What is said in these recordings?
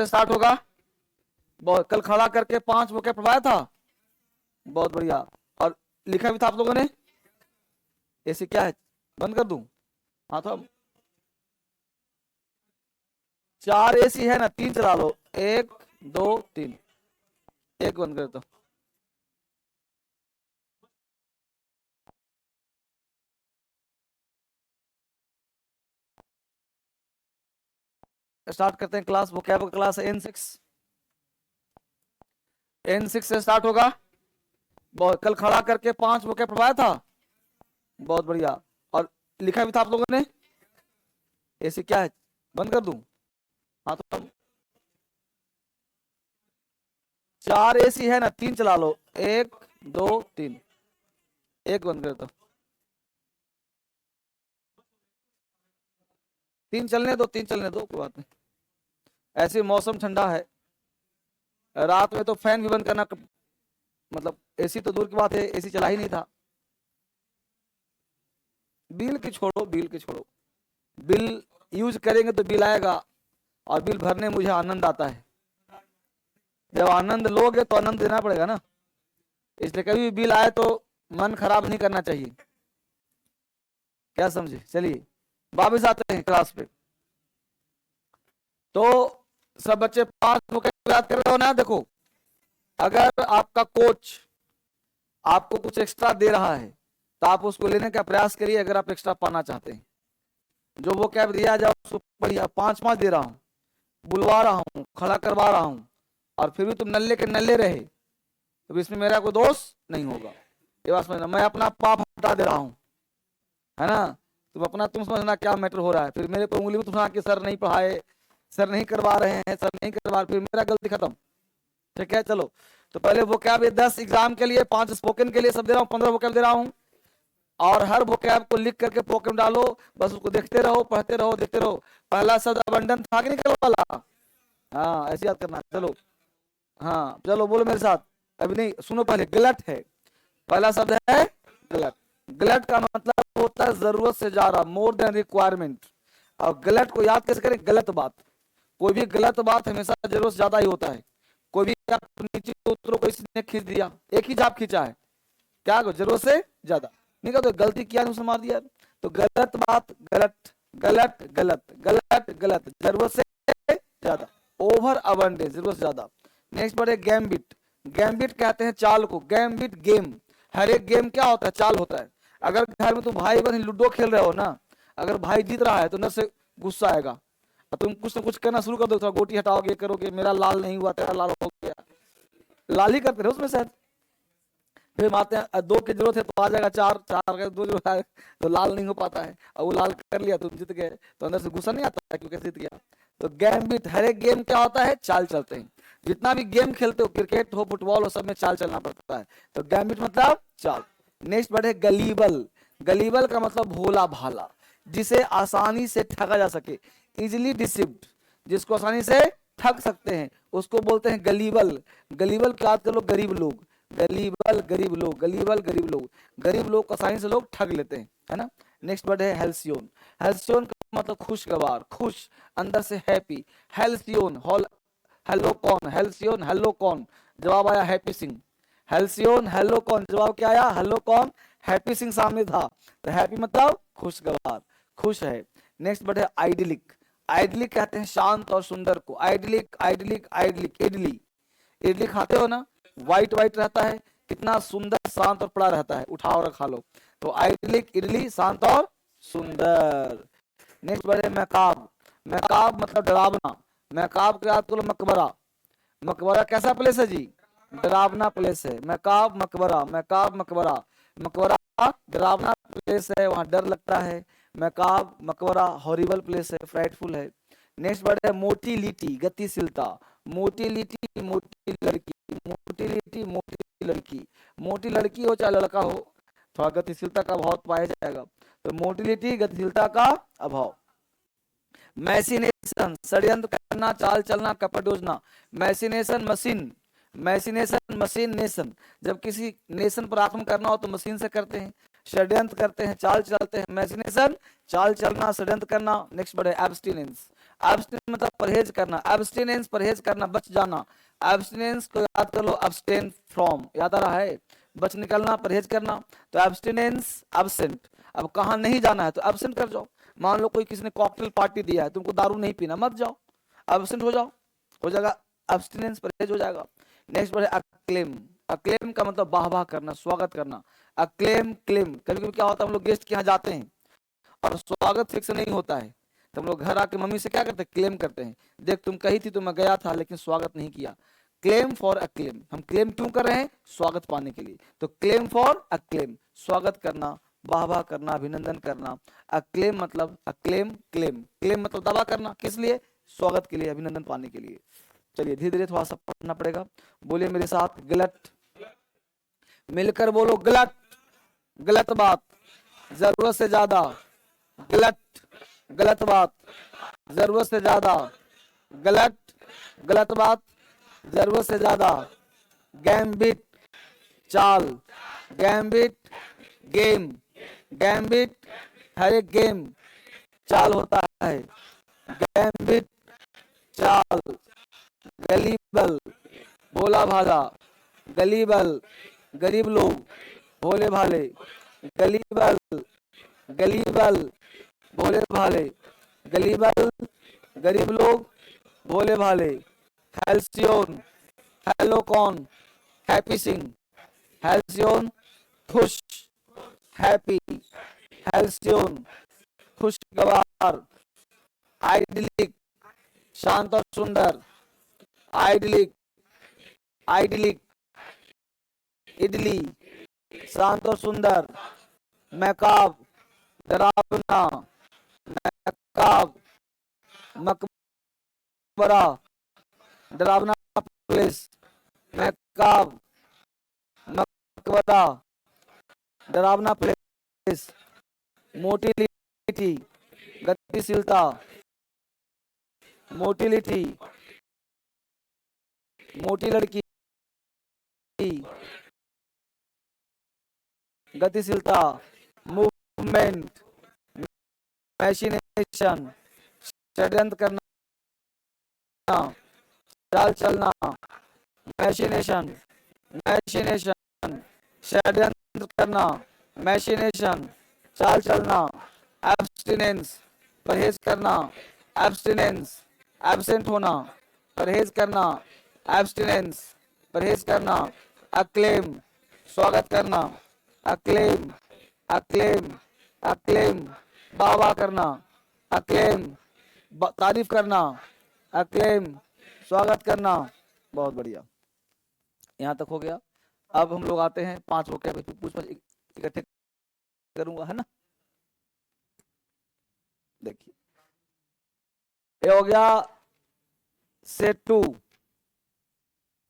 Start होगा। बहुत कल खड़ा करके 5 वोकैब पढ़वाया था, बहुत बढ़िया। और लिखा भी था आप लोगों ने। ऐसे क्या है, बंद कर दूं? हाँ तो 4 एसी है ना, 3 चला लो, 1 2 3, 1 बंद कर दो। स्टार्ट करते हैं क्लास। वोकैब का क्लास है N6। N6 से स्टार्ट होगा। बहुत कल खड़ा करके 5 वोकैब पढ़वाया था, बहुत बढ़िया। और लिखा भी था आप लोगों ने। ऐसे क्या है, बंद कर दूं? हाँ तो 4 एसी है ना, 3 चला लो, 1 2 3, 1 बंद कर दो। 3 चलने दो, 3 चलने दो, कोई बात नहीं। ऐसे मौसम ठंडा है, रात में तो फैन भी बंद करना, मतलब एसी तो दूर की बात है, एसी चला ही नहीं था। बिल की छोड़ो, बिल की छोड़ो। बिल यूज करेंगे तो बिल आएगा, और बिल भरने में मुझे आनंद आता है। जब आनंद लोगे तो आनंद देना पड़ेगा ना, इसलिए कभी भी बिल आए तो मन खराब नहीं करना चाहिए। क्या समझे? चलिए वापस आते हैं क्लास पे। तो सब बच्चे 5 वोकैब याद कर रहे हो ना? देखो, अगर आपका कोच आपको कुछ एक्स्ट्रा दे रहा है तो आप उसको लेने का प्रयास करिए, अगर आप एक्स्ट्रा पाना चाहते हैं। जो वो कैब दिया जाए उसको बढ़िया 5-5 दे रहा हूँ, बुलवा रहा हूँ, खड़ा करवा रहा हूँ, और फिर भी तुम नल्ले के नल्ले रहे, तो इसमें मेरा कोई दोष नहीं होगा। ये बात समझना, मैं अपना पाप हटा दे रहा हूँ, है ना? तुम समझना क्या मैटर हो रहा है। फिर मेरे पर उंगली में तुम कि सर नहीं पढ़ाए, सर नहीं करवा रहे हैं, सर नहीं करवा, फिर मेरा गलती खत्म। ठीक है, चलो। तो पहले वो कैब 10 एग्जाम के लिए, 5 स्पोकन के लिए सब दे रहा हूँ, 15 वो कैब दे रहा हूँ। और हर वोकैब को लिख करके पोकेम डालो, बस उसको देखते रहो, पढ़ते रहो, देखते रहो। पहला शब्द अबंडन था कि नहीं कल वाला? हाँ, ऐसे याद करना। चलो, हाँ चलो बोलो मेरे साथ। अभी नहीं, सुनो पहले, गलत है। पहला शब्द है गलत। गलत का मतलब होता है जरूरत से ज्यादा, मोर देन रिक्वायरमेंट। और गलत को याद कैसे करें? गलत बात, कोई भी गलत बात हमेशा जरूरत से ज्यादा ही होता है। कोई भी आप नीचे उतरो, किसी ने खींच दिया, एक ही जाप खींचा है, क्या जरूरत से ज्यादा नहीं कर, तो गलती किया नहीं, उसने मार दिया। तो गलत बात, गलत गलत गलत गलत गलत, जरूरत से ज्यादा, ओवर अबंडेंस, जरूरत से ज्यादा। नेक्स्ट वर्ड है गैम्बिट। गैम्बिट कहते हैं चाल को, गैम्बिट गेम। हर एक गेम क्या होता है? चाल होता है। अगर घर में तुम भाई बहन लूडो खेल रहे हो ना, अगर भाई जीत रहा है तो न से गुस्सा आएगा, तुम कुछ ना कुछ करना शुरू कर दो, थोड़ा गोटी हटाओगे, करोगे, मेरा लाल नहीं हुआ तेरा लाल हो गया, लाल ही करते रहो उसमें शायद। फिर आते हैं 2 की जरूरत है तो आ जाएगा 4, 4 का 2 जरूरत है तो लाल नहीं हो पाता है, और वो लाल कर लिया तुम जीत गए, तो अंदर से गुस्सा नहीं आता है क्योंकि जीत गया। तो गैम्बिट, हर एक गेम क्या होता है? चाल चलते हैं। जितना भी गेम खेलते हो, क्रिकेट हो, फुटबॉल हो, सब में चाल चलना पड़ता है। तो गैम्बिट मतलब चाल। नेक्स्ट वर्ड है गलीबल। गलीबल का मतलब भोला भाला, जिसे आसानी से ठगा जा सके, इजिली डिसिप्ड, जिसको आसानी से ठग सकते हैं, उसको बोलते हैं गलीबल। गलीबल क्या याद कर लो? गरीब लोग। गलीबल गरीब लोग, गलीबल गरीब लोग, गरीब लोग को आसानी से लोग ठग लेते हैं, है ना? नेक्स्ट वर्ड है हेल्सियोन। हेल्सियोन का मतलब खुशगवार, खुश, अंदर से हैप्पी। हेल्सियोन, हॉल, हेलो कौन? हेल्सियोन, हेलो कौन? जवाब आया हैप्पी सिंह। हेल्सियोन, हेलो कौन? जवाब क्या आया? हेलो कौन? हैप्पी सिंह सामने था। तो हैप्पी मतलब खुशगवार, खुश है। नेक्स्ट वर्ड है आइडिलिक। आइडिलिक कहते हैं शांत और सुंदर को। आइडिलिक, आइडिलिक, आइडिलिक, इडली। इडली खाते हो ना, व्हाइट व्हाइट रहता है, कितना सुंदर, शांत और पड़ा रहता है, उठाओ और खा लो। तो आइडिलिक, इडली, शांत और सुंदर। नेक्स्ट वर्ड है मैकाब। मैकाब मतलब डरावना। मैकाब के याद करो मकबरा। मकबरा कैसा प्लेस है जी? डरावना प्लेस है। मैकाब मकबरा, मैकाब मकबरा। मकबरा डरावना प्लेस है, वहां डर लगता है। मैकाब मकबरा हॉरिबल प्लेस है, फ्राइटफुल है। नेक्स्ट वर्ड है मोटिलिटी, गतिशीलता। मोटिलिटी, मोटी लड़की, मोटिलिटी, मोटी लड़की। मोटी लड़की हो चाहे लड़का हो, थोड़ा गतिशीलता का अभाव पाया जाएगा। तो मोटिलिटी, गतिशीलता का अभाव। मैसिनेशन, षड्यंत्र करना, चाल चलना, कपट योजना। मैसिनेशन मशीन, मैसिनेशन मशीन, नेशन, जब किसी नेशन पर आक्रमण करना हो तो मशीन से करते हैं। षड्यंत्र करते हैं, चाल चलते हैं। मैसिनेशन चाल चलना, षड्यंत्र करना। नेक्स्ट वर्ड है एब्स्टिनेंस। एब्स्टेन मतलब परहेज करना, एब्स्टिनेंस परहेज करना, बच जाना। एब्स्टिनेंस को याद कर लो, अब्सटेन फ्रॉम, याद आ रहा है, बच निकलना, परहेज करना। तो एब्स्टिनेंस एब्सेंट, अब कहाँ नहीं जाना है तो एब्सेंट कर जाओ। मान लो कोई किसी ने कॉकटेल पार्टी दिया है, तुमको दारू नहीं पीना, मत जाओ, एब्सेंट हो जाओ, हो जाएगा एब्स्टिनेंस, परहेज हो जाएगा। नेक्स्ट वर्ड है अक्लेम। अक्लेम का मतलब वाह वाह करना, स्वागत करना। अक्लेम क्लेम, कभी कभी क्या होता है हम लोग गेस्ट के यहाँ जाते हैं और स्वागत फिक्स नहीं होता है, तो हम लोग घर आके मम्मी से क्या करते हैं, क्लेम करते हैं, देख तुम कही थी तो मैं गया था लेकिन स्वागत नहीं किया। क्लेम फॉर अक्लेम, हम क्लेम क्यों कर रहे हैं, स्वागत पाने के लिए। तो क्लेम फॉर अक्लेम, स्वागत करना, वाह वाह करना, अभिनंदन करना। अक्लेम मतलब अक्लेम, क्लेम, क्लेम मतलब दावा करना, किस लिए, स्वागत के लिए, अभिनंदन पाने के लिए। चलिए धीरे धीरे थोड़ा सा पढ़ना पड़ेगा, बोलिए मेरे साथ, गलत, मिलकर बोलो, गलत, गलत बात, जरूरत से ज्यादा, गलत, गलत बात, जरूरत से ज्यादा, गलत, गलत बात, जरूरत से ज्यादा। गैम्बिट, चाल, गैम्बिट, गेम, गैम्बिट, हर एक गेम चाल होता है। गैम्बिट, चाल, गलीबल, भोला भाला, गलीबल, गरीब लोग, भोले भाले, गलीबल, गलीबल, भोले भाले, गलीबल, गरीब लोग, भोले भाले। हेल्सियोन, हेलो कौन, हैप्पी सिंह, हेल्सियोन, खुश, हैप्पी, हेल्सियोन, खुशगवार। आइडलिक, शांत और सुंदर, आइडलिक, आइडलिक, इडली, शांत और सुंदर। मैकाब, डरावना, मैकाब, मकबरा, डरावना प्लेस। मैकाब, मकबरा, डरावना प्लेस। मोटिलिटी, गतिशीलता, मोटिलिटी, मोटी लड़की, गतिशीलता। मूवमेंट, मैशिनेशन, षड्यंत्र करना, चाल चलना। मैशिनेशन, मैशिनेशन, षड्यंत्र करना, मैशिनेशन, चाल चलना। एब्स्टिनेंस, परहेज करना, एब्स्टिनेंस, एब्सेंट होना, परहेज करना, एब्स्टिनेंस, परहेज करना। अक्लेम, स्वागत करना, अक्लेम, अक्लेम, अक्लेम, वाह वाह करना, अक्लेम, तारीफ करना, अक्लेम, स्वागत करना। बहुत बढ़िया, यहाँ तक हो गया। अब हम लोग आते हैं 5 वोकैब, पूछ इकट्ठे करूंगा, है ना। देखिए ये हो गया सेट 2,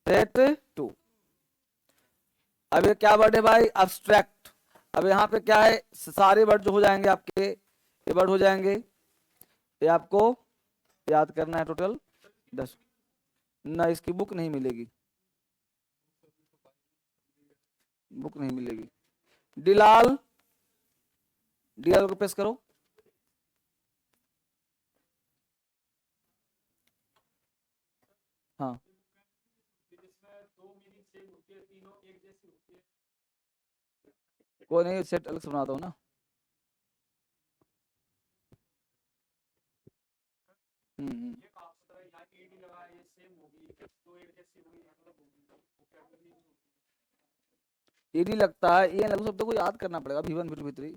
सेट 2। अब ये क्या वर्ड है भाई, अब्स्ट्रैक्ट। अब यहाँ पे क्या है, सारे वर्ड जो हो जाएंगे आपके, ये वर्ड हो जाएंगे, ये आपको याद करना है टोटल 10। ना इसकी बुक नहीं मिलेगी, बुक नहीं मिलेगी। डिलाल, डिलाल को प्रेस करो। हाँ कोई नहीं, सेट अलग से बनाता हूँ ना। ईडी लगता है, ये लघु शब्दों को याद करना पड़ेगा, V1 V2 V3।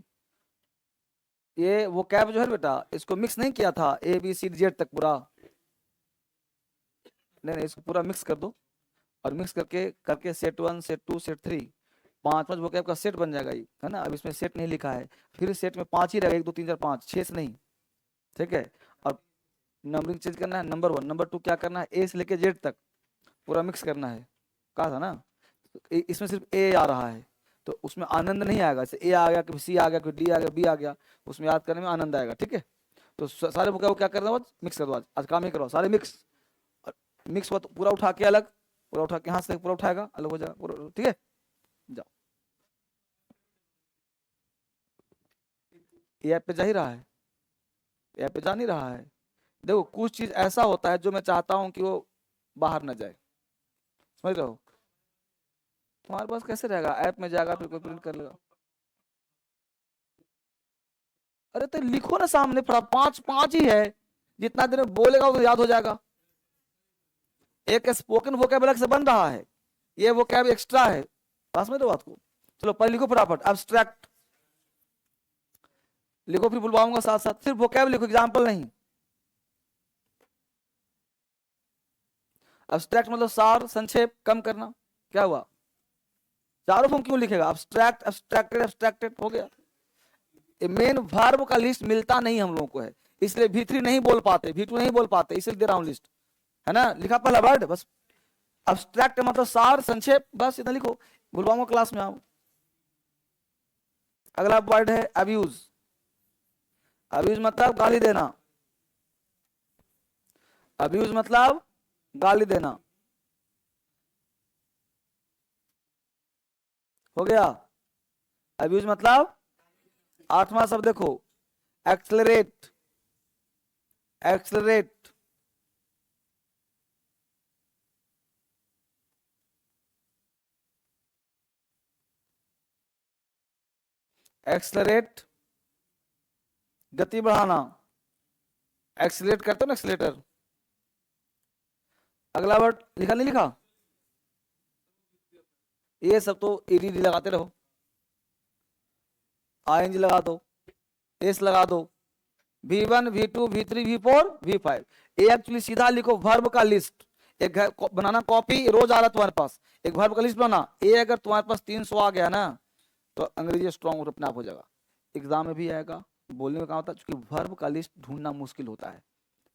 ये वो कैब जो है बेटा, इसको मिक्स नहीं किया था ABCD तक पूरा, नहीं नहीं, इसको पूरा मिक्स कर दो, और मिक्स करके करके सेट 1, सेट 2, सेट 3, 5 वोकैब का सेट बन जाएगा ये, है ना। अब इसमें सेट नहीं लिखा है, फिर सेट में 5 ही रहेगा, 1 2 3 4 5, 6 से नहीं, ठीक है। और नंबरिंग चेंज करना है, नंबर 1 नंबर 2 क्या करना है, A से लेके Z तक पूरा मिक्स करना है, कहा था ना। इसमें सिर्फ A आ रहा है तो उसमें आनंद नहीं आएगा, जैसे A आ गया, कभी C आ गया, कभी D आ गया, B आ गया, उसमें याद करने में आनंद आएगा, ठीक है। तो सारे वोकैब क्या करना है, मिक्स कर दो, आज काम ही करो, सारे मिक्स। मिक्स हुआ तो पूरा उठा के अलग, पूरा उठा के हाथ से पूरा उठाएगा, अलग हो जाएगा पूरा, ठीक है। जाओ, ये ऐप पे जा ही रहा है, ऐप पे जा नहीं रहा है, देखो कुछ चीज ऐसा होता है जो मैं चाहता हूं कि वो बाहर ना जाए, समझ रहे हो? तुम्हारे पास कैसे रहेगा, ऐप में जाएगा फिर कोई प्रिंट कर लेगा। अरे तो लिखो ना सामने, पड़ा पांच पांच ही है, जितना देर में बोलेगा वो तो याद हो जाएगा। एक स्पोकन वोकेबुलरी से बन रहा है, ये वोकैब एक्स्ट्रा है, पास में तो बात को। चलो पहले लिखो फटाफट, एब्स्ट्रैक्ट लिखो, फिर बुलवाऊंगा साथ साथ, सिर्फ वोकैब लिखो, एग्जाम्पल नहीं। एब्स्ट्रैक्ट मतलब सार, संक्षेप, कम करना। क्या हुआ, चारों फॉर्म क्यों लिखेगा, एब्स्ट्रैक्ट, एब्स्ट्रैक्टेड, एब्स्ट्रैक्टेड, हो गया। मेन वर्ब का लिस्ट मिलता नहीं हम लोगों को है, इसलिए V3 नहीं बोल पाते, V2 नहीं बोल पाते, इसलिए दे रहा हूं लिस्ट, है ना। लिखा पहला वर्ड बस, एब्स्ट्रैक्ट मतलब सार, संक्षेप, बस इतना लिखो, बुलवाऊंगा क्लास में आओ। अगला वर्ड है अब्यूज। अब्यूज मतलब गाली देना, अब्यूज मतलब गाली देना, हो गया। अब्यूज मतलब, आठवां शब्द देखो, एक्सलरेट, एक्सलरेट, एक्सलरेट गति बढ़ाना, एक्सलेट करते हो ना, एक्सलेटर। अगला वर्ड लिखा नहीं लिखा, ये सब तो ईडी लगाते रहो, ING लगा दो, एस लगा दो, V1 V2 V3 V4 V5। ये एक्चुअली सीधा लिखो वर्ब का लिस्ट, एक बनाना कॉपी, रोज आ रहा तुम्हारे पास, एक वर्ब का लिस्ट बना। ये अगर तुम्हारे पास 300 आ गया ना, तो अंग्रेजी स्ट्रॉन्ग अपने आप हो जाएगा, एग्जाम में भी आएगा, बोलने में काम होता है। क्योंकि वर्ब का लिस्ट ढूंढना मुश्किल होता है,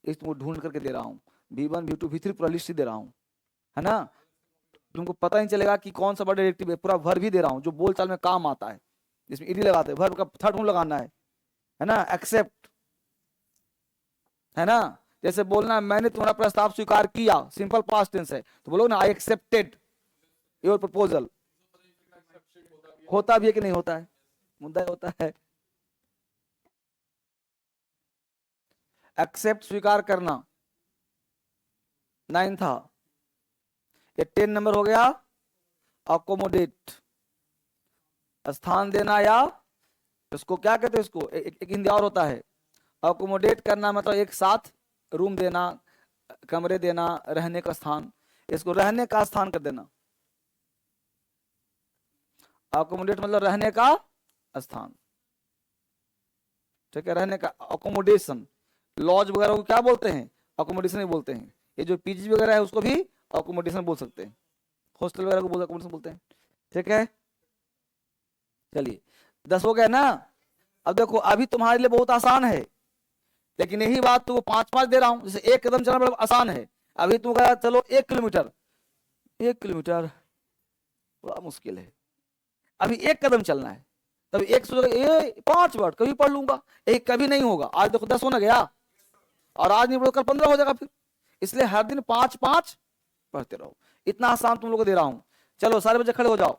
इस तुमको ढूंढ करके दे रहा हूँ, V1 V2 V3 पूरा लिस्ट ही दे रहा हूँ, है ना। तुमको पता नहीं चलेगा कि कौन सा वर्ड एडिक्टिव है, पूरा वर्ब ही दे रहा हूँ जो बोलचाल में काम आता है, जिसमें ईडी लगाते हैं, वर्ब का थर्ड फॉर्म लगाना है ना। एक्सेप्ट, है ना, जैसे बोलना मैंने तुम्हारा प्रस्ताव स्वीकार किया, सिंपल पास्ट टेंस है, तो बोलो ना आई एक्सेप्टेड योर प्रपोजल। होता भी है कि नहीं होता है, मुद्दा होता है। एक्सेप्ट स्वीकार करना, 9 था, ये 10 नंबर हो गया। अकोमोडेट, स्थान देना, या इसको क्या कहते हैं, इसको एक हिंदी और होता है, अकोमोडेट करना मतलब एक साथ रूम देना, कमरे देना, रहने का स्थान, इसको रहने का स्थान कर देना। अकोमोडेट मतलब रहने का स्थान, ठीक है, रहने का, अकोमोडेशन। लॉज वगैरह को क्या बोलते हैं, अकोमोडेशन ही बोलते हैं। ये जो पीजी वगैरह है उसको भी अकोमोडेशन बोल सकते हैं, हॉस्टल वगैरह को अकोमोडेशन बोलते हैं, ठीक है। चलिए 10 हो गया ना। अब देखो अभी तुम्हारे लिए बहुत आसान है, लेकिन यही बात तुमको 5-5 दे रहा हूं, जैसे एक कदम चलना बड़ा आसान है, अभी तुम कहा चलो 1 किलोमीटर, 1 किलोमीटर बड़ा मुश्किल है, अभी 1 कदम चलना है, तब एक सोचोगे ये 5 वर्ड कभी पढ़ लूंगा, एक कभी नहीं होगा। आज देखो 10 होना गया, और आज नहीं पढ़ो कल 15 हो जाएगा फिर, इसलिए हर दिन 5-5 पढ़ते रहो, इतना आसान तुम लोग को दे रहा हूं। चलो सारे बच्चे खड़े हो जाओ,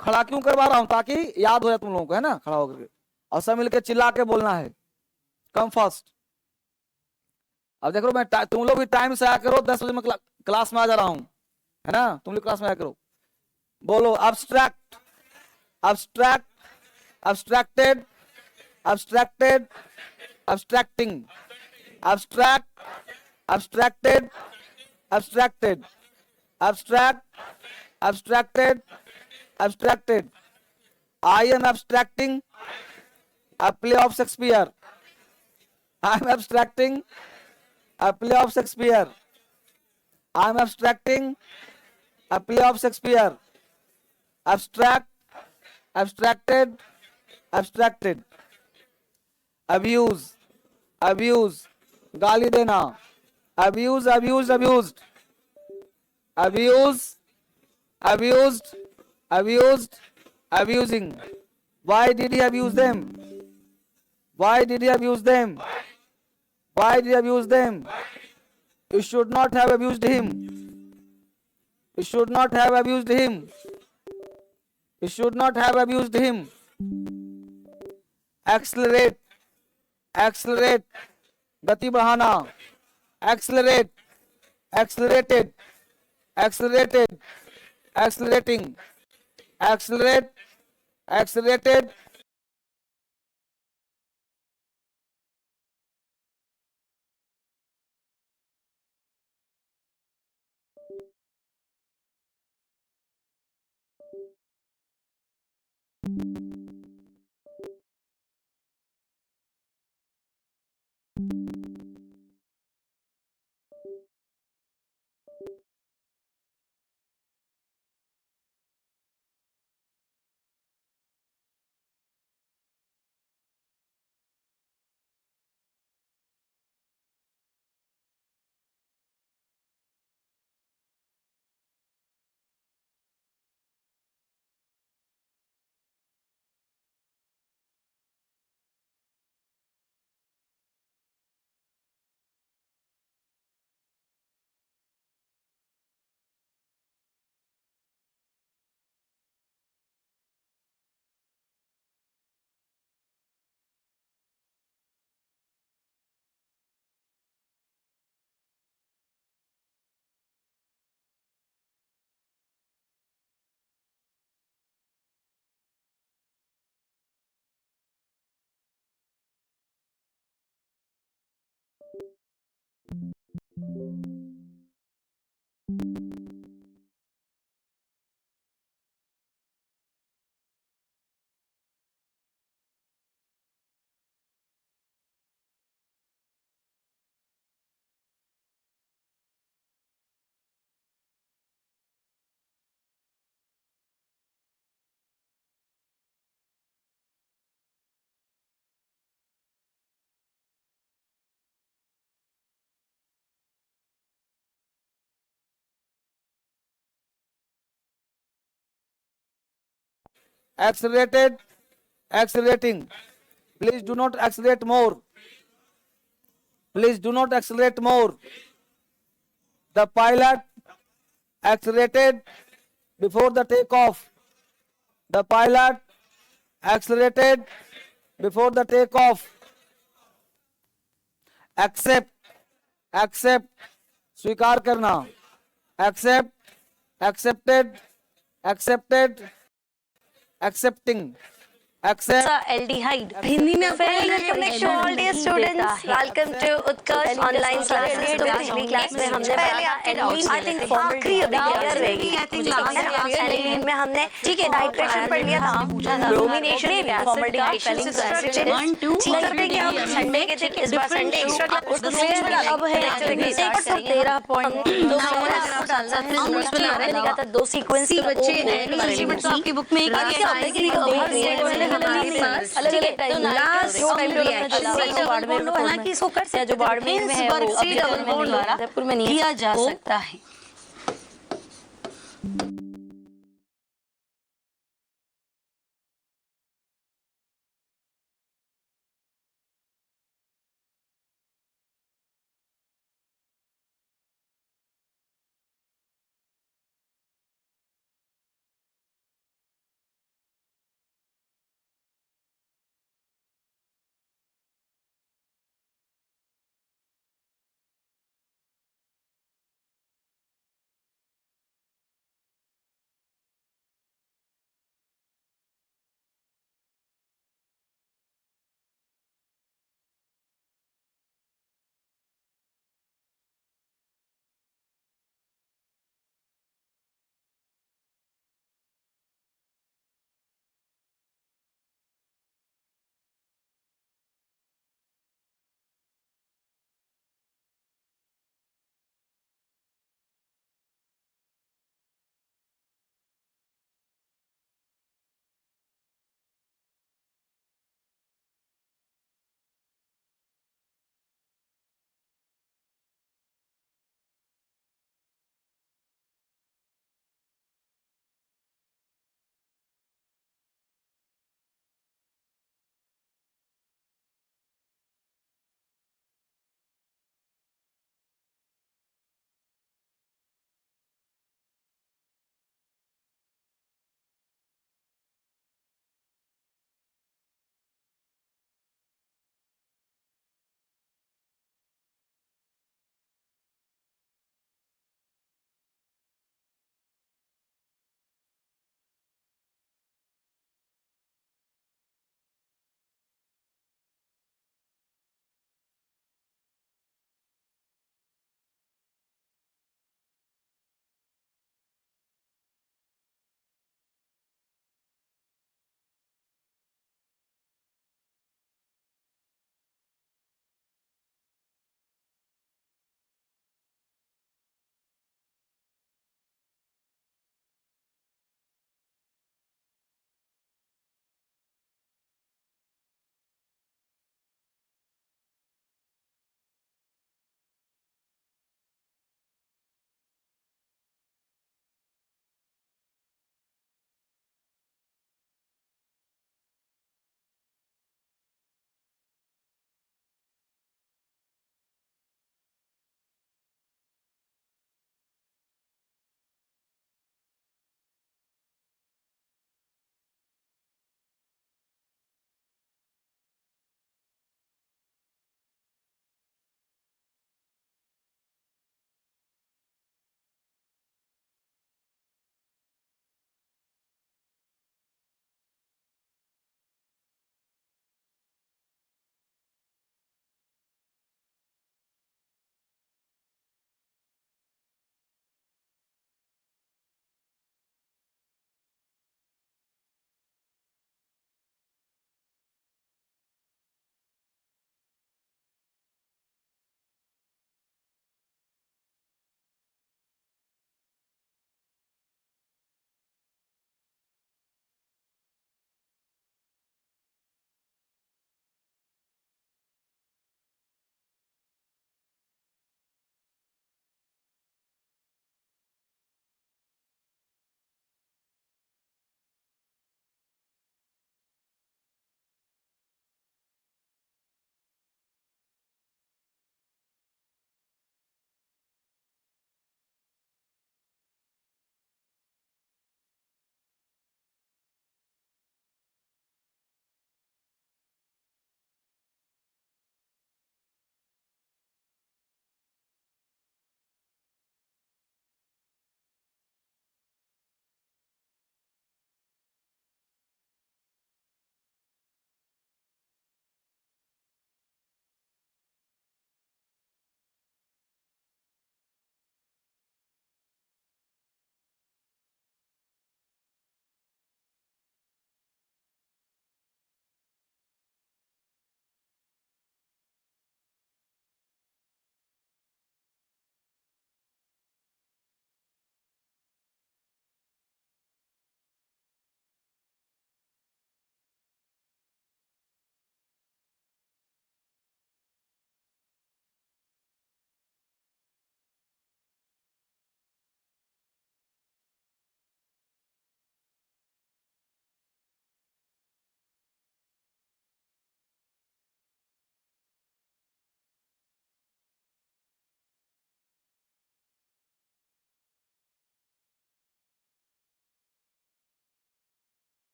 खड़ा क्यों करवा रहा हूं, ताकि याद हो जाए तुम लोगों को, है ना, खड़ा होकर के, और सब मिलकर चिल्ला के बोलना है, कम फास्ट। अब देख लो मैं तुम लोग भी टाइम से आया करो, 10 बजे मैं क्लास में आ जा रहा हूं, है ना, तुम लोग क्लास में आया करो। बोलो abstract, abstract, abstracted, abstracted, abstracting, abstract, abstracted, abstracted, abstract, abstracted, abstracted. I am abstracting a play of Shakespeare. I am abstracting a play of Shakespeare. I am abstracting a play of Shakespeare. Abstract, abstracted, abstracted. Abuse, abuse, गाली देना, abuse, abused, abused, abuse, abused, abused, abusing. Why did he abuse them? Why did he abuse them? Why did he abuse them? You should not have abused him. You should not have abused him. You should not have abused him. Accelerate, accelerate, गति बढ़ाना, accelerate, accelerated, accelerated, accelerating, accelerate, accelerated, accelerated, accelerating. Please do not accelerate more. Please do not accelerate more. The pilot accelerated before the takeoff. The pilot accelerated before the takeoff. Accept, accept, स्वीकार करना. Accept, accepted, accepted, accepting, accept. Aldehyde Hindi में all dear students, welcome to Utkarsh online classes. तो पिछली class में हमने I think आखिरी clear रहेगी aldehyde में हमने ठीक है नाइट्रेशन पढ़ लिया था, ब्रोमिनेशन फॉर्मल्डिहाइड स्ट्रक्चर 1 2 करते कि हम संडे के दिन इस बार संडे एक्स्ट्रा क्लास अब है 13 पॉइंट 2 नोट्स बना रहे हैं था दो सीक्वेंस के बच्चे तो आपकी बुक में एक हालांकि इसको कर सकते जो बाड़मेर में है वो जयपुर में नहीं किया जा सकता है।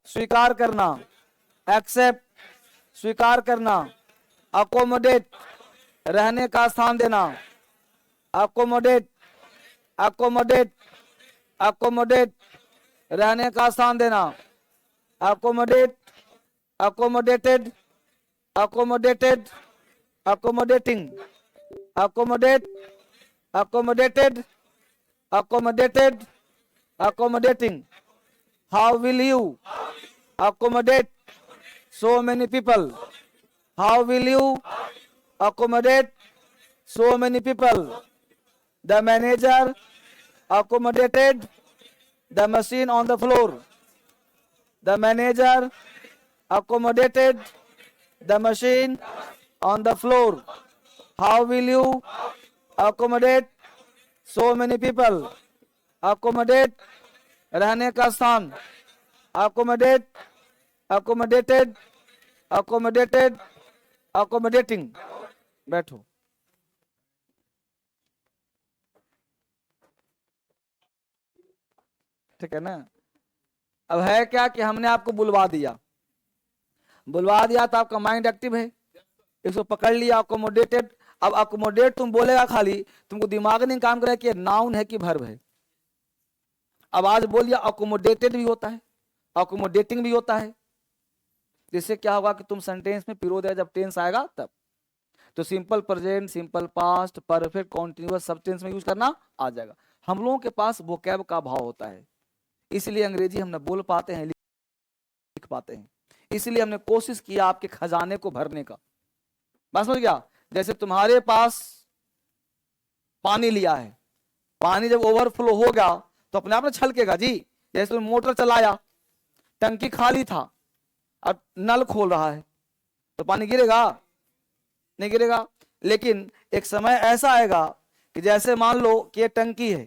स्वीकार करना, एक्सेप्ट स्वीकार करना, अकोमोडेट रहने का स्थान देना, अकोमोडेट अकोमोडेट अकोमोडेट रहने का स्थान देना, accommodate accommodated accommodated accommodating accommodate accommodated accommodated accommodating. How will you accommodate so many people? How will you accommodate so many people? The manager accommodated the machine on the floor. The manager accommodated the machine on the floor. How will you accommodate so many people? Accommodate रहने का स्थान, accommodate accommodated accommodated accommodating. बैठो। ठीक है ना। अब है क्या कि हमने आपको बुलवा दिया तो आपका माइंड एक्टिव है, इसको पकड़ लिया, अकोमोडेटेड। अब अकोमोडेट तुम बोलेगा खाली, तुमको दिमाग नहीं काम करेगा कि नाउन है कि वर्ब है। अब आज बोलिए अकोमोडेटेड भी होता है, अकोमोडेटिंग भी होता है। जिससे क्या होगा कि तुम सेंटेंस में पिरो देगा जब टेंस आएगा तब। तो simple present, simple past, perfect, continuous सब टेंस में यूज करना आ जाएगा। हम लोगों के पास वोकैब का भाव होता है, इसलिए अंग्रेजी हम न बोल पाते हैं, लिख पाते हैं। इसलिए हमने कोशिश किया आपके खजाने को भरने का। बस समझ गया। जैसे तुम्हारे पास पानी लिया है, पानी जब ओवरफ्लो हो गया तो अपने आप में छलकेगा जी। जैसे तुम मोटर चलाया, टंकी खाली था, अब नल खोल रहा है तो पानी गिरेगा? नहीं गिरेगा। लेकिन एक समय ऐसा आएगा कि जैसे मान लो कि ये टंकी है,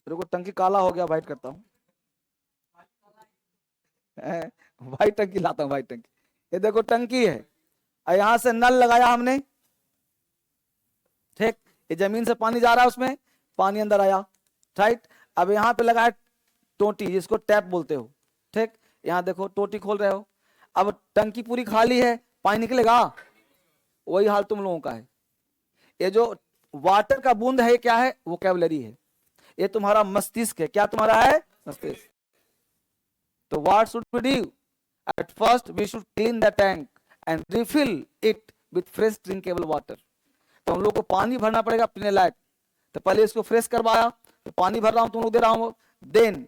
रुको टंकी काला हो गया, व्हाइट करता हूं, व्हाइट टंकी लाता हूं, व्हाइट टंकी। ये देखो टंकी है, यहां से नल लगाया हमने, ठीक। ये जमीन से पानी जा रहा है, उसमें पानी अंदर आया, राइट। अब यहाँ पे लगा है टोटी, जिसको टैप बोलते हो, ठीक। यहाँ देखो टोटी खोल रहे हो, अब टंकी पूरी खाली है, पानी निकलेगा? वही हाल तुम लोगों का है। ये जो वाटर का बूंद है क्या है? वोकैबुलरी है। ये तुम्हारा मस्तिष्क है। क्या तुम्हारा है? मस्तिष्क। तो what should we do? At first we should clean the tank and refill it with fresh drinkable water. तो हम लोग को पानी भरना पड़ेगा पीने लायक। तो पहले इसको फ्रेश करवाया, तो पानी भर रहा हूं, तुम लोग दे रहा हूं, देन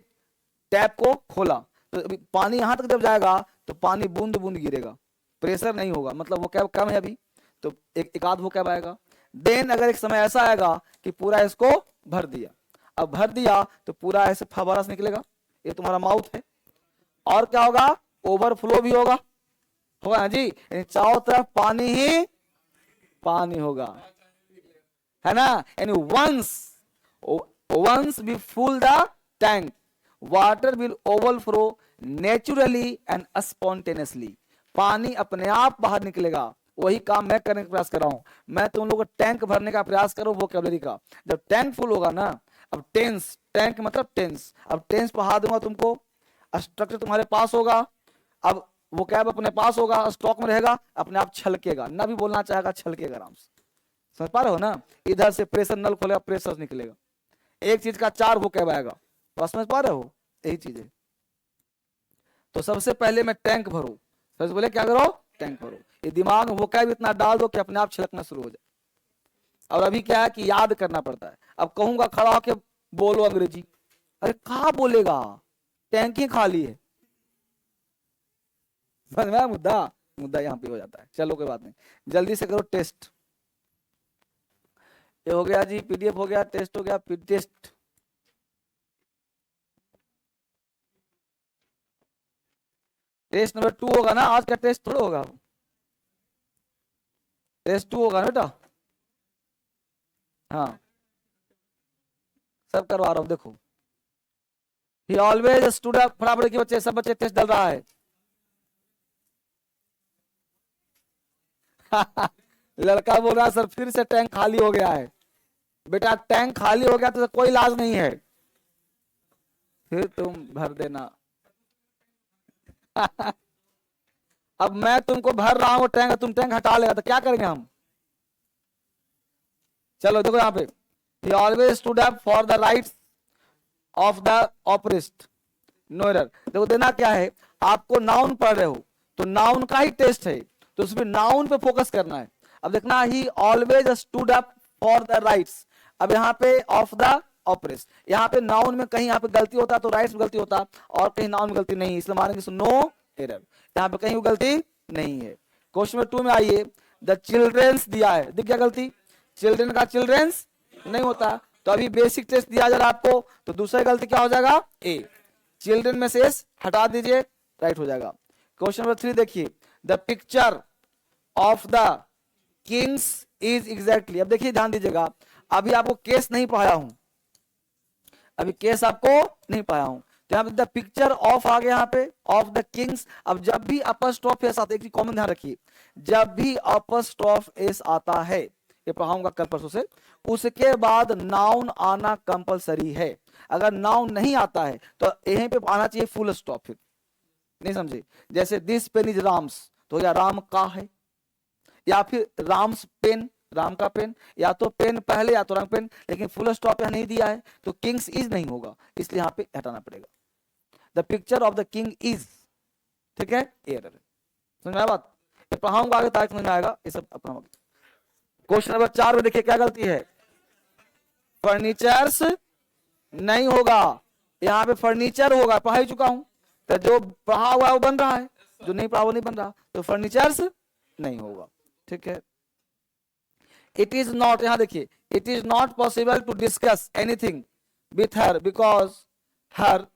टैप को खोला, तो पानी यहां तक जब जाएगा तो पानी बूंद बूंद गिरेगा, प्रेशर नहीं होगा, मतलब वो कैब कम है अभी, तो एक आध वो कैब आएगा। देन अगर एक समय ऐसा आएगा कि पूरा इसको भर दिया, अब भर दिया तो पूरा ऐसे फवारा से निकलेगा, ये तुम्हारा माउथ है। और क्या होगा? ओवरफ्लो भी होगा ना जी, यानी चारों तरफ पानी ही पानी होगा, है ना। यानी once we full the tank, water will overflow naturally and spontaneously। पानी अपने आप बाहर निकलेगा। वही काम मैं करने का प्रयास कर रहा हूं। मैं तुम लोगों को टैंक भरने का प्रयास करूं वोकैबुलरी का। जब टैंक फुल होगा ना, अब टेंस, टैंक मतलब टेंस, अब टेंस पढ़ा दूंगा तुमको, स्ट्रक्चर तुम्हारे पास होगा, अब वोकैब अपने पास होगा, स्टॉक में रहेगा, अपने आप छलकेगा, ना भी बोलना चाहेगा, छलकेगा आराम से। समझ पा रहे हो ना? इधर से प्रेशर नल खोलेगा, प्रेशर निकलेगा, एक चीज का 4 वोकैब आएगा। बस समझ पा रहे हो? यही चीज है। तो सबसे पहले मैं टैंक भरूं, सबसे पहले क्या करो? टैंक भरो। ये दिमाग में वोकैब इतना डाल दो कि अपने आप छलकना शुरू हो जाए। और अभी क्या है कि याद करना पड़ता है। अब कहूंगा खड़ा होके बोलो अंग्रेजी, अरे कहाँ बोलेगा, टैंकी खाली है। समझ में आया मुद्दा यहाँ पे हो जाता है। चलो कोई बात नहीं, जल्दी से करो टेस्ट। ये हो गया जी, पीडीएफ हो गया, टेस्ट हो गया, टेस्ट। टेस्ट नंबर 2 होगा ना, आज का टेस्ट थोड़ा होगा, टेस्ट 2 होगा ना बेटा। हाँ सब करवा रहा हूं, देखो। ही ऑलवेज स्टूड अप, फटाफट के बच्चे, सब बच्चे टेस्ट डाल रहा है। लड़का बोल रहा है सर फिर से टैंक खाली हो गया है। बेटा टैंक खाली हो गया तो कोई इलाज नहीं है, फिर तुम भर देना। अब मैं तुमको भर रहा हूं टैंक, तुम टैंक हटा लेगा तो क्या करेंगे हम? चलो देखो यहाँ पे, he always stood up for the rights of the oppressed, no error। देखो देना क्या है, आपको नाउन पढ़ रहे हो तो नाउन का ही टेस्ट है, तो उसमें नाउन पे फोकस करना है। अब देखना, ही always stood up for the rights. अब यहाँ पे ऑफ द ऑपरेस, यहाँ पे नाउन में कहीं यहाँ पे गलती होता तो राइट्स में गलती होता, और कहीं नाउन में गलती नहीं, इसलिए मानेंगे नो एरर, यहाँ पे कहीं गलती नहीं है। क्वेश्चन नंबर 2 में आइए, द चिल्ड्रेंस दिया है, दिख गया गलती, चिल्ड्रेन का चिल्ड्रेंस नहीं होता, तो अभी बेसिक टेस्ट दिया जा रहा है आपको, तो दूसरा गलती क्या हो जाएगा? ए, चिल्ड्रेन में से एस हटा दीजिए, राइट हो जाएगा। क्वेश्चन नंबर 3 देखिए, the picture of the Kings is exactly. अब देखिए ध्यान दीजिएगा, अभी आपको केस नहीं पढ़ाया हूं, अभी केस आपको नहीं पढ़ाया हूं, तो यहाँ पे द पिक्चर ऑफ आ गया, यहाँ पे ऑफ द किंग्स। अब जब भी अपस्ट्रोफ एस आता है, एक कॉमन ध्यान रखिए, जब भी अपस्ट्रोफ एस आता है, ये पढ़ाऊंगा कल परसों से, उसके बाद नाउन आना कंपलसरी है। अगर नाउन नहीं आता है तो यहीं पे आना चाहिए फुल स्टॉप, फिर नहीं समझे? जैसे दिस पेन इज राम्स, तो या राम का है, या फिर राम्स पेन, राम का पेन, या तो पेन पहले या तो रंग पेन, लेकिन फुल स्टॉप यहां नहीं दिया है तो किंग्स इज नहीं होगा, इसलिए यहां पे हटाना पड़ेगा। The picture of the king is, ठीक है, एरर है। समझ में आया बात? ये पढ़ाऊंगा आगे ताकि समझ में आएगा ये सब अपना। क्वेश्चन नंबर 4 में देखिए क्या गलती है, फर्नीचर्स नहीं होगा, यहाँ पे फर्नीचर होगा, पढ़ा ही चुका हूं, तो जो पढ़ा हुआ है वो बन रहा है, जो नहीं पढ़ा वो नहीं बन रहा, तो फर्नीचर्स नहीं होगा, ठीक है। इट इज नॉट, यहां देखिए, it is not possible to discuss anything with her because her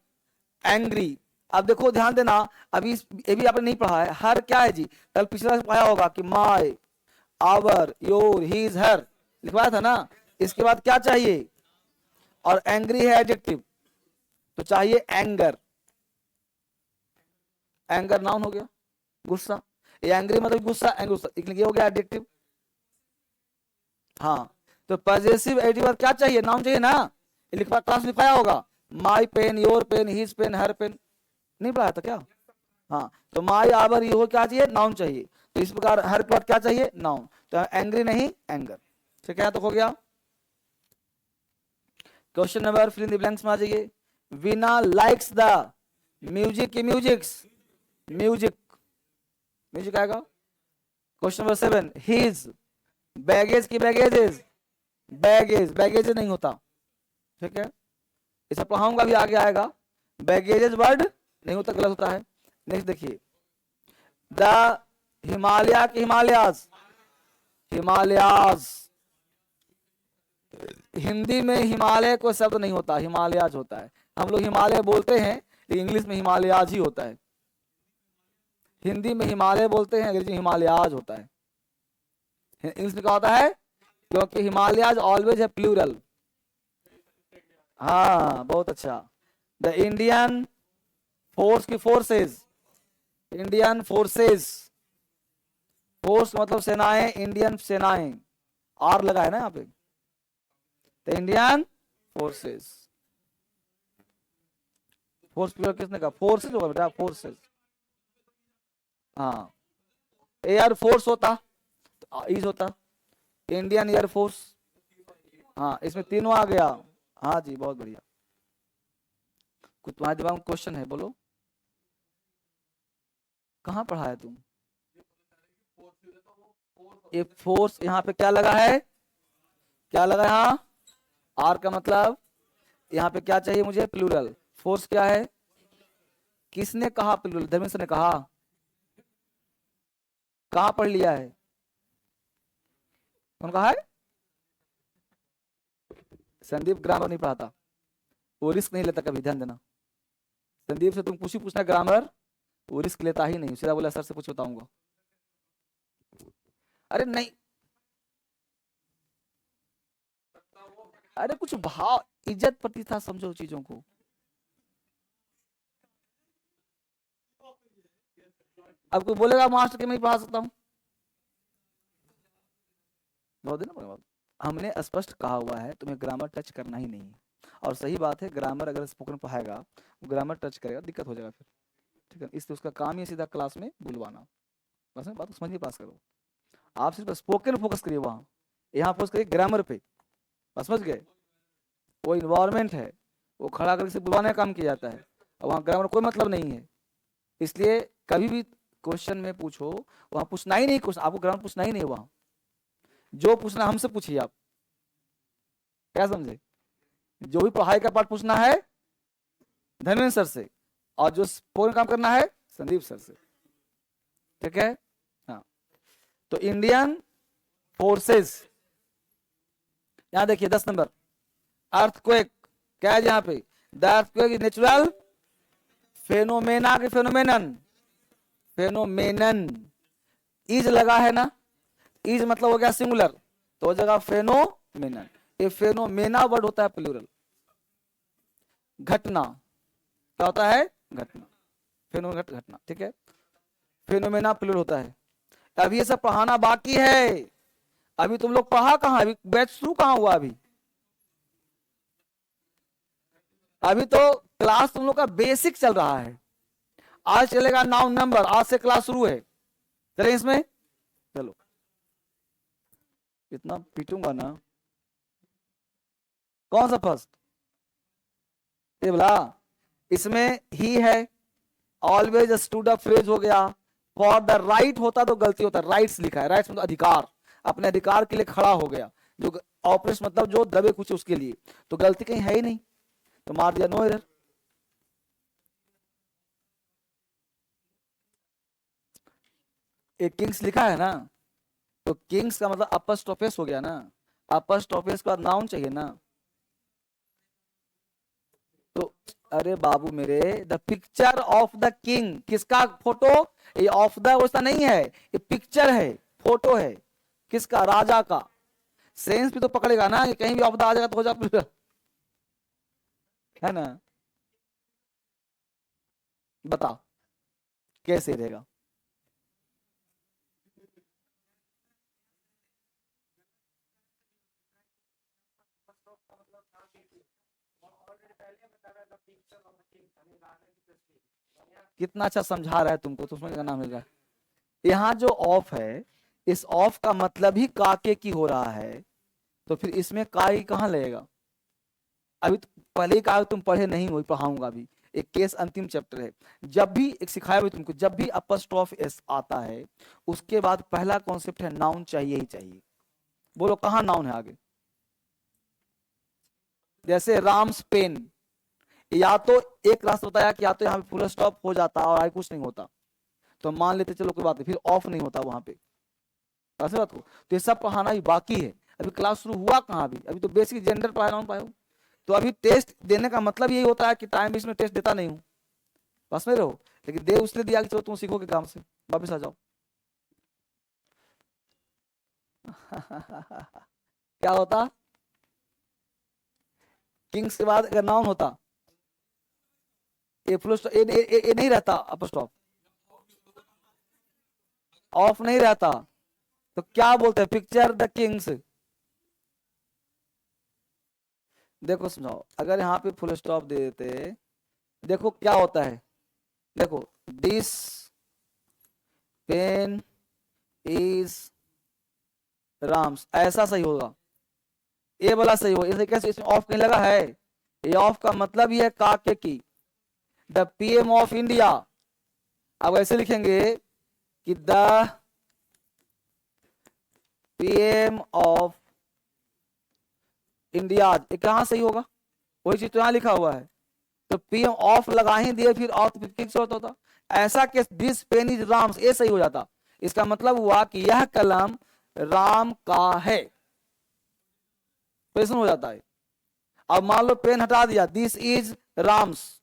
angry. अब देखो ध्यान देना, अभी ये भी आपने नहीं पढ़ा है, हर क्या है जी, कल पिछला पढ़ाया होगा कि माय, आवर, योर, हिज, हर लिखवाया था ना। इसके बाद क्या चाहिए, और एंग्री है एडजेक्टिव, तो चाहिए एंगर, एंगर नाउन हो गया, गुस्सा, ये एंग्री मतलब गुस्सा, एंगर गुस्सा, ये हो गया एडजेक्टिव। हाँ, तो पॉजेसिव एडजेक्टिव क्या चाहिए, नाउन चाहिए ना, ये लिखवा क्लास में लिखाया होगा, my pen, your pen, his pen, her pen, नहीं पढ़ाया था क्या? हाँ, तो माय, आवर, यो क्या चाहिए, नाउन चाहिए, तो इस प्रकार हर पर क्या चाहिए, नाउन, तो एंग्री नहीं एंगर, ठीक है, तो हो गया। Question number fill in the blanks में आ जाइए, वीना लाइक्स द म्यूजिक की म्यूजिक्स, म्यूजिक, म्यूजिक आएगा। क्वेश्चन नंबर 7, हिज बैगेज की बैगेजेस, बैगेज, बैगेज नहीं होता, ठीक है, इसे पढ़ाऊंगा भी आगे आएगा, बैगेजेस वर्ड नहीं होता, गलत होता है। नेक्स्ट देखिए, द हिमालय की हिमालयाज, हिमालयाज, हिंदी में हिमालय कोई शब्द नहीं होता, हिमालयाज होता है, हम लोग हिमालय बोलते हैं लेकिन इंग्लिश में हिमालयाज ही होता है, हिंदी में हिमालय बोलते हैं, अंग्रेजी में हिमालयाज होता है, इंग्लिश में क्या होता है, क्योंकि हिमालयाज ऑलवेज है प्लूरल। हाँ बहुत अच्छा, द इंडियन फोर्स की फोर्सेस, इंडियन फोर्सेस, फोर्स मतलब सेनाएं, इंडियन सेनाएं, आर लगा है ना यहाँ पे, तो इंडियन फोर्सेस, फोर्स किसने कहा, फोर्सेस होगा बेटा, फोर्सेस। हाँ, एयर फोर्स होता तो इज होता, इंडियन एयर फोर्स, हाँ इसमें तीनों आ गया। हाँ जी बहुत बढ़िया, कुछ तुम्हारे दिमाग में क्वेश्चन है, बोलो, कहाँ पढ़ा है तुम? ये फोर्स यहाँ पे क्या लगा है, क्या लगा है, यहाँ आर का मतलब, यहाँ पे क्या चाहिए मुझे, प्लूरल, फोर्स क्या है, किसने कहा प्लूरल, धर्मेंद्र ने कहा, कहाँ पढ़ लिया है, कौन कहा है? संदीप ग्रामर नहीं पढ़ाता, वो रिस्क नहीं लेता कभी, ध्यान देना, संदीप से तुम कुछ ही पूछना ग्रामर, वो रिस्क लेता ही नहीं, सीधा बोला सर से कुछ बताऊंगा, अरे नहीं, अरे कुछ भाव इज्जत प्रतिष्ठा समझो चीजों को, अब कोई बोलेगा मास्टर के मैं पढ़ा सकता हूं, बहुत दिन ना, हमने स्पष्ट कहा हुआ है तुम्हें ग्रामर टच करना ही नहीं, और सही बात है, ग्रामर अगर स्पोकन पढ़ाएगा, ग्रामर टच करेगा दिक्कत हो जाएगा फिर, ठीक है, इसलिए उसका काम ही है सीधा क्लास में बुलवाना। बस बात समझिए, पास करो। आप सिर्फ स्पोकन फोकस करिए, वहां यहाँ फोकस करिए ग्रामर पे, बस समझ गए। वो इन्वायरमेंट है, वो खड़ा करके सिर्फ बुलवाने का काम किया जाता है, और वहाँ ग्रामर कोई मतलब नहीं है। इसलिए कभी भी क्वेश्चन में पूछो, वहां पूछना ही नहीं क्वेश्चन, आपको ग्रामर पूछना ही नहीं वहां, जो पूछना हमसे पूछिए आप, क्या समझे। जो भी पढ़ाई का पार्ट पूछना है धर्मेंद्र सर से, और जो स्पोकन काम करना है संदीप सर से, ठीक है। हाँ, तो इंडियन फोर्सेस, यहां देखिए 10 नंबर, अर्थक्वेक क्या है यहाँ पे, the earthquake is natural phenomena के फेनोमेनन, फेनोमेनन इज लगा है ना, इज मतलब हो गया सिंगुलर, तो जगह फेनोमेनन, ये फेनोमेना वर्ड होता है प्लूरल, घटना क्या होता है, घटना, फेनोमेना घटना, ठीक है, फेनोमेना प्लूरल होता है। अभी ये सब पढ़ाना बाकी है, अभी तुम लोग पढ़ा कहां, अभी बैच शुरू कहां हुआ, अभी तो क्लास तुम लोग का बेसिक चल रहा है। आज चलेगा नाउन नंबर, आज से क्लास शुरू है, चले इसमें, चलो इतना पीटूंगा ना। कौन सा फर्स्ट, ये बोला, इसमें ही है, ऑलवेज स्टूड अप फ्रेज हो गया, फॉर द राइट होता तो गलती होता, राइट्स लिखा है, राइट्स मतलब अधिकार, अपने अधिकार के लिए खड़ा हो गया, जो ऑपरेशन मतलब जो दबे कुछ उसके लिए, तो गलती कहीं है ही नहीं, तो मार दिया नो एरर। एक किंग्स लिखा है ना, तो किंग्स का मतलब अपर स्टॉपेज हो गया ना, अपर स्टॉपेज के बाद नाउन चाहिए ना, तो अरे बाबू मेरे, the picture of the king, किसका फोटो, ये ऑफ द वैसा नहीं है, ये पिक्चर है, फोटो है, किसका, राजा का, सेंस भी तो पकड़ेगा ना, कहीं भी ऑफ द आ जाएगा तो हो जाएगा, है ना, बता कैसे रहेगा। कितना अच्छा समझा रहा है तुमको, तो समझ का नाम मिल रहा है। यहाँ जो ऑफ है, इस ऑफ का मतलब ही काके की हो रहा है, तो फिर इसमें काई कहाँ लगेगा, अभी तो पहले ही कहा तुम पढ़े नहीं हो, पढ़ाऊंगा अभी, एक केस अंतिम चैप्टर है, जब भी एक सिखाया भी तुमको, जब भी अपस्ट्रॉफ एस आता है, उसके बाद पहला कॉन्सेप्ट है नाउन चाहिए ही चाहिए। बोलो कहाँ नाउन है आगे, जैसे राम्स पेन, या तो एक रास्ता बताया कि या तो यहाँ पे फुल स्टॉप हो जाता और आगे कुछ नहीं होता, तो मान लेते चलो कोई बात नहीं, फिर ऑफ नहीं होता वहां पे, ऐसे बात को, तो ये सब पढ़ाना ही बाकी है, अभी क्लास शुरू हुआ कहाँ, अभी तो बेसिक जेंडर पढ़ा रहा हूँ, तो अभी टेस्ट देने का मतलब यही होता है कि टाइम बीच में टेस्ट देता नहीं हूँ, बस में रहो, लेकिन दे उसने दिया कि चलो तुम सीखोगे काम से, वापिस आ जाओ। क्या होता, किंग्स के बाद अगर नाउन होता, ए फुल स्टॉप, ए नहीं रहता, अपर स्टॉप ऑफ नहीं रहता, तो क्या बोलते हैं, पिक्चर द किंग्स। देखो समझाओ, अगर यहाँ पे फुल स्टॉप दे देते, देखो क्या होता है, देखो दिस पेन इज राम्स, ऐसा सही होगा, ये वाला सही होगा, इसे कैसे, इसमें ऑफ कहीं लगा है, ये ऑफ का मतलब ही है काके की, द पीएम ऑफ इंडिया, अब ऐसे लिखेंगे कि द पीएम ऑफ इंडिया, ये कहां सही होगा, वही चीज तो यहां लिखा हुआ है, तो पीएम ऑफ लगा ही दिए, फिर ऑफ फिक्स होता, ऐसा case this pen is Ram's, ये सही हो जाता, इसका मतलब हुआ कि यह कलम राम का है, क्वेश्चन हो जाता है। अब मान लो पेन हटा दिया, दिस इज राम्स,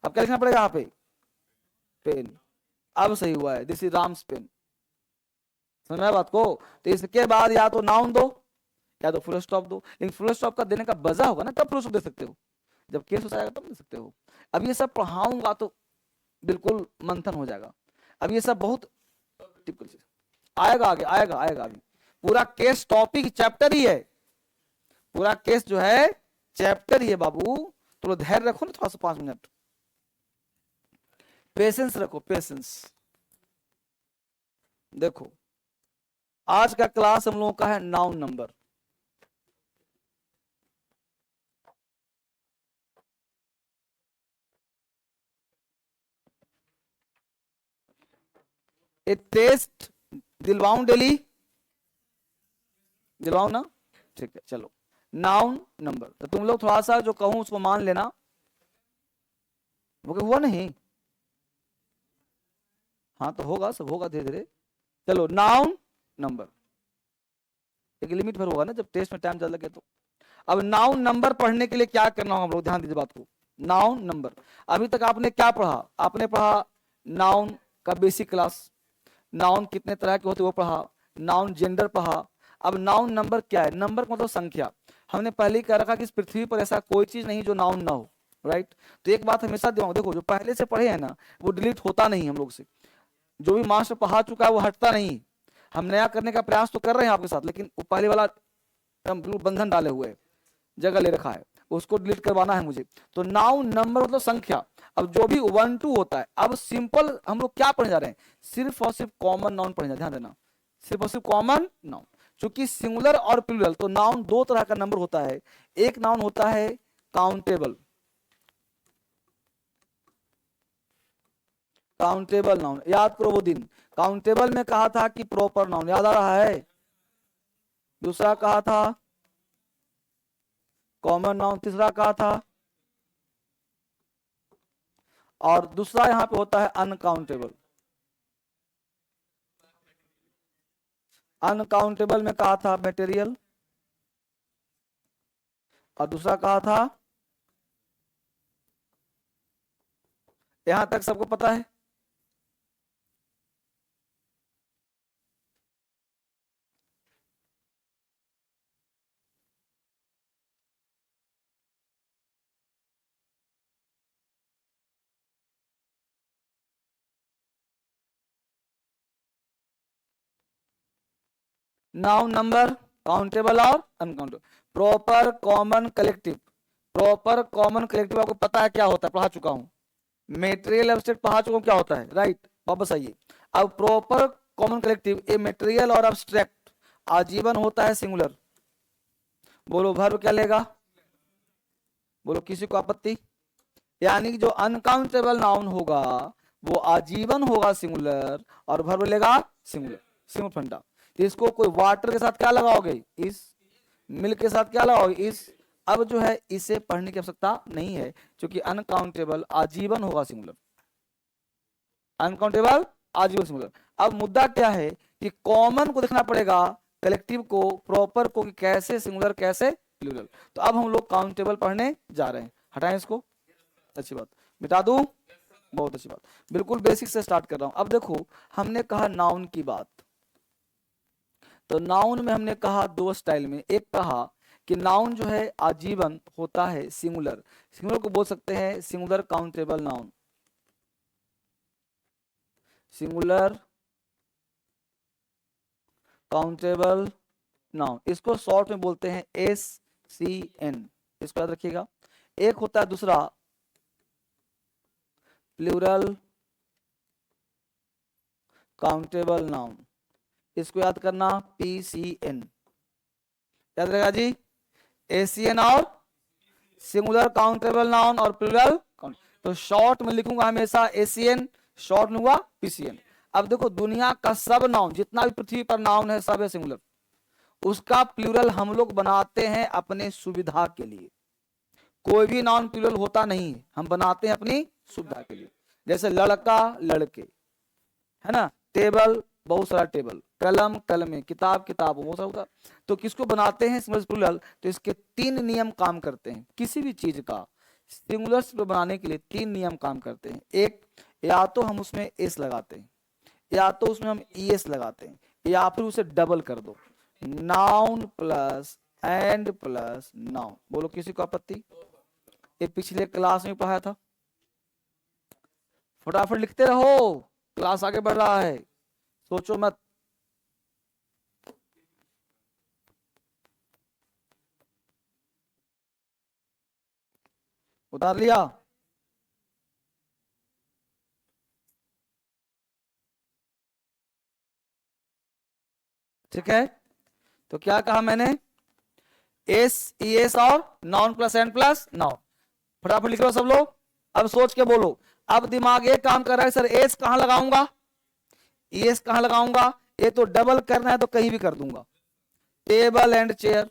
अब क्या लिखना पड़ेगा यहाँ पे, पेन, अब सही हुआ है, दिस इज राम्स पेन, समझ में बात को। तो इसके बाद या तो नाउन दो या तो फुल स्टॉप दो, लेकिन फुल स्टॉप का देने का वजह होगा ना, तब फुल स्टॉप दे सकते हो, जब केस हो जाएगा तब दे सकते हो। अब ये सब पढ़ाऊंगा तो बिल्कुल मंथन हो जाएगा, अब ये सब बहुत टिपिकल चीज आएगा, आगे आएगा, आएगा, अभी पूरा केस टॉपिक चैप्टर ही है, पूरा केस जो है चैप्टर ही है बाबू, तो धैर्य रखो ना थोड़ा सा 5 मिनट। पेशेंस रखो, पेशेंस। देखो आज का क्लास हम लोगों का है नाउन नंबर। ए टेस्ट दिलवाऊं डेली, दिलवाऊं ना, ठीक है चलो। नाउन नंबर, तो तुम लोग थोड़ा सा जो कहूं उसको मान लेना, वो हुआ नहीं, हाँ तो होगा, सब होगा धीरे धीरे। चलो नाउन नंबर, एक लिमिट पर होगा ना, जब टेस्ट में टाइम ज्यादा लगे तो। अब नाउन नंबर पढ़ने के लिए क्या करना होगा हम लोग, ध्यान दीजिए बात को। नाउन नंबर, अभी तक आपने क्या पढ़ा, आपने पढ़ा नाउन का बेसिक क्लास, नाउन कितने तरह के होते वो पढ़ा, नाउन जेंडर पढ़ा। अब नाउन नंबर क्या है, नंबर मतलब संख्या। हमने पहले ही कह रखा कि इस पृथ्वी पर ऐसा कोई चीज नहीं जो नाउन ना हो, राइट। तो एक बात हमेशा दिमाग, देखो जो पहले से पढ़े हैं ना वो डिलीट होता नहीं हम लोग से, जो भी मास्टर पढ़ा चुका है वो हटता नहीं। हम नया करने का प्रयास तो कर रहे हैं आपके साथ, लेकिन वो पहले वाला हम बिल्कुल बंधन डाले हुए है, जगह ले रखा है, उसको डिलीट करवाना है मुझे। तो नाउन नंबर मतलब संख्या। अब जो भी 1 2 होता है, अब सिंपल हम लोग क्या पढ़ने जा रहे हैं, सिर्फ और सिर्फ कॉमन नाउन पढ़ने जा रहे हैं, ध्यान देना, सिर्फ और सिर्फ कॉमन नाउन। चूंकि सिंगुलर और प्लूरल, तो नाउन दो तरह का नंबर होता है। एक नाउन होता है काउंटेबल, काउंटेबल नाउन, याद करो वो दिन काउंटेबल में कहा था कि प्रॉपर नाउन, याद आ रहा है। दूसरा कहा था कॉमन नाउन, तीसरा कहा था, और दूसरा यहां पे होता है अनकाउंटेबल। अनकाउंटेबल में कहा था मटेरियल, और दूसरा कहा था, यहां तक सबको पता है। नाउन नंबर, काउंटेबल और uncountable. Proper common collective, proper common collective आपको पता है क्या होता है, पढ़ा चुका हूं। मेटेरियल एब्स्ट्रैक्ट पढ़ा चुका हूं क्या होता है, राइट। वापस आइए, अब प्रॉपर कॉमन कलेक्टिव, ए मेटेरियल और एब्स्ट्रैक्ट आजीवन होता है सिंगुलर। बोलो वर्ब क्या लेगा, बोलो किसी को आपत्ति। यानी कि जो अनकाउंटेबल नाउन होगा वो आजीवन होगा सिंगुलर, और वर्ब लेगा सिंगुलर, सिंगुलर फंडा। तो इसको कोई वाटर के साथ क्या लगाओगे, इस, मिल्क के साथ क्या लगाओगे, इस। अब जो है इसे पढ़ने की आवश्यकता नहीं है, क्योंकि अनकाउंटेबल आजीवन होगा सिंगुलर, अनकाउंटेबल आजीवन सिंगुलर। अब मुद्दा क्या है कि कॉमन को देखना पड़ेगा, कलेक्टिव को, प्रॉपर को, कि कैसे सिंगुलर कैसे प्लूरल। तो अब हम लोग काउंटेबल पढ़ने जा रहे हैं, हटाएं इसको, अच्छी बात, मिटा दूं, बहुत अच्छी बात। बिल्कुल बेसिक से स्टार्ट कर रहा हूं। अब देखो हमने कहा नाउन की बात, तो नाउन में हमने कहा दो स्टाइल में, एक कहा कि नाउन जो है आजीवन होता है सिंगुलर, सिंगुलर को बोल सकते हैं singular countable noun, singular countable noun, इसको शॉर्ट में बोलते हैं SCN, इसको याद रखिएगा। एक होता है दूसरा प्लूरल काउंटेबल नाउन, इसको याद करना PCN, याद रहेगा जी। ACN और सिंगुलर काउंटेबल नाउन और प्लूरल, तो शॉर्ट में लिखूंगा हमेशा ACN, शॉर्ट में हुआ PCN। अब देखो दुनिया का सब नाउन, जितना भी पृथ्वी पर नाउन है सब है सिंगुलर, उसका प्लूरल हम लोग बनाते हैं अपने सुविधा के लिए। कोई भी नाउन प्लूरल होता नहीं, हम बनाते हैं अपनी सुविधा के लिए। जैसे लड़का लड़के, है ना, टेबल बहुत सारा टेबल, कलम कलमे, किताब किताब, बहुत सारा। तो किसको बनाते हैं सिंगुलर प्लूरल, तो इसके 3 नियम काम करते हैं। किसी भी चीज का सिंगुलर बनाने के लिए 3 नियम काम करते हैं। एक, या तो हम उसमें एस लगाते हैं, या तो उसमें हम ES लगाते हैं, या फिर उसे डबल कर दो, noun plus and plus noun. बोलो किसी को आपत्ति, ये पिछले क्लास में पढ़ाया था। फटाफट लिखते रहो, क्लास आगे बढ़ रहा है, सोचो मत। उतार लिया, ठीक है, तो क्या कहा मैंने, एस ई एस और noun plus N plus noun. फटाफट लिख लो सब लोग, अब सोच के बोलो। अब दिमाग एक काम कर रहा है, सर एस कहां लगाऊंगा, एस कहां लगाऊंगा, ये तो डबल करना है तो कहीं भी कर दूंगा। Table and chair,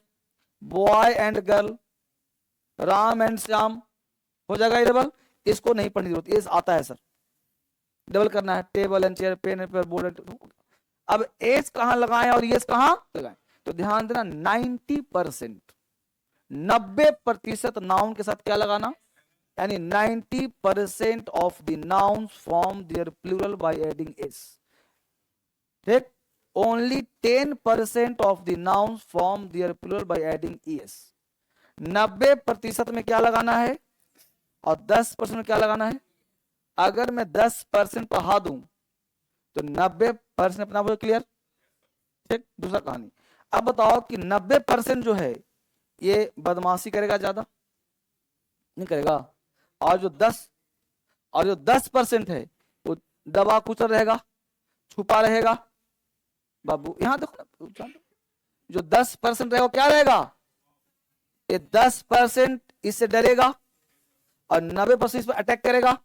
boy and girl, Ram and Shyam, हो जाएगा ये डबल। इसको नहीं पढ़ने की जरूरत, एस आता है सर, डबल करना है, table and chair, pen and paper, board and. अब एस कहां लगाएं और एस कहां लगाएं, तो ध्यान देना 90%, 90% नाउन के साथ क्या लगाना, यानी 90% of the nouns form their plural by adding s. ठीक, only 10% of the nouns form their plural by adding s. 90% में क्या लगाना है और 10% में क्या लगाना है। अगर मैं 10% बढ़ा दूं तो 90% अपना बोलो, क्लियर। ठीक, दूसरा कहानी। अब बताओ कि 90% जो है ये बदमाशी करेगा, ज्यादा नहीं करेगा, और जो 10% है वो दबा कुचल रहेगा, छुपा रहेगा। बाबू यहां देखो ना, जो 10% रहेगा क्या रहेगा, ये 10% इससे डरेगा और 90% इस पर अटैक करेगा।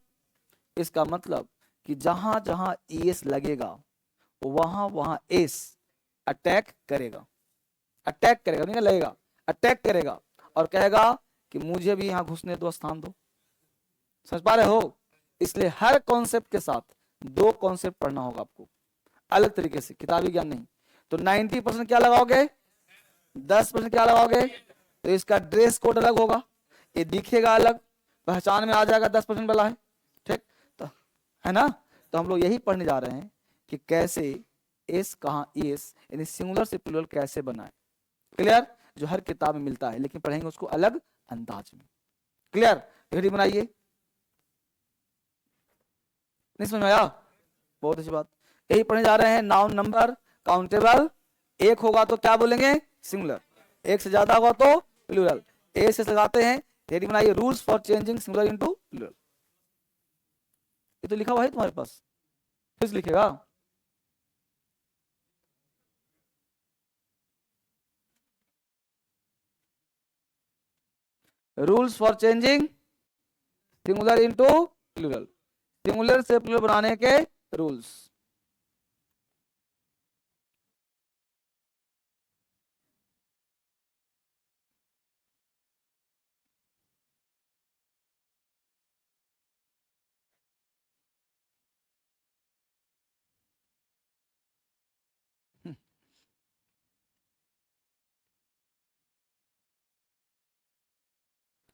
इसका मतलब कि जहां जहां एस लगेगा वहां वहां एस अटैक करेगा, अटैक करेगा, नहीं लगेगा, अटैक करेगा और कहेगा कि मुझे भी यहां घुसने दो, स्थान दो। समझ पा रहे हो। इसलिए हर कॉन्सेप्ट के साथ दो कॉन्सेप्ट पढ़ना होगा आपको अलग तरीके से, किताबी ज्ञान नहीं। तो 90% क्या लगाओगे, 10% क्या लगाओगे, तो इसका ड्रेस कोड अलग होगा, ये दिखेगा अलग, पहचान में आ जाएगा 10% वाला है। ठीक, तो है ना। तो हम लोग यही पढ़ने जा रहे हैं कि कैसे एस कहां एस, यानी सिंगुलर से प्लूरल कैसे बनाए। क्लियर, जो हर किताब में मिलता है, लेकिन पढ़ेंगे उसको अलग अंदाज में। क्लियर, रेडी बनाइए। नहीं समझ में आया, बहुत अच्छी बात। यही पढ़ने जा रहे हैं। नाउन नंबर काउंटेबल, एक होगा तो क्या बोलेंगे, सिंगुलर, एक से ज्यादा होगा तो प्लूरल। ए से लगाते हैं, रेडी बनाइए। Rules for changing singular into plural, ये तो लिखा हुआ है तुम्हारे पास, फिर लिखेगा। Rules for changing singular into plural, singular से प्लूरल बनाने के रूल्स।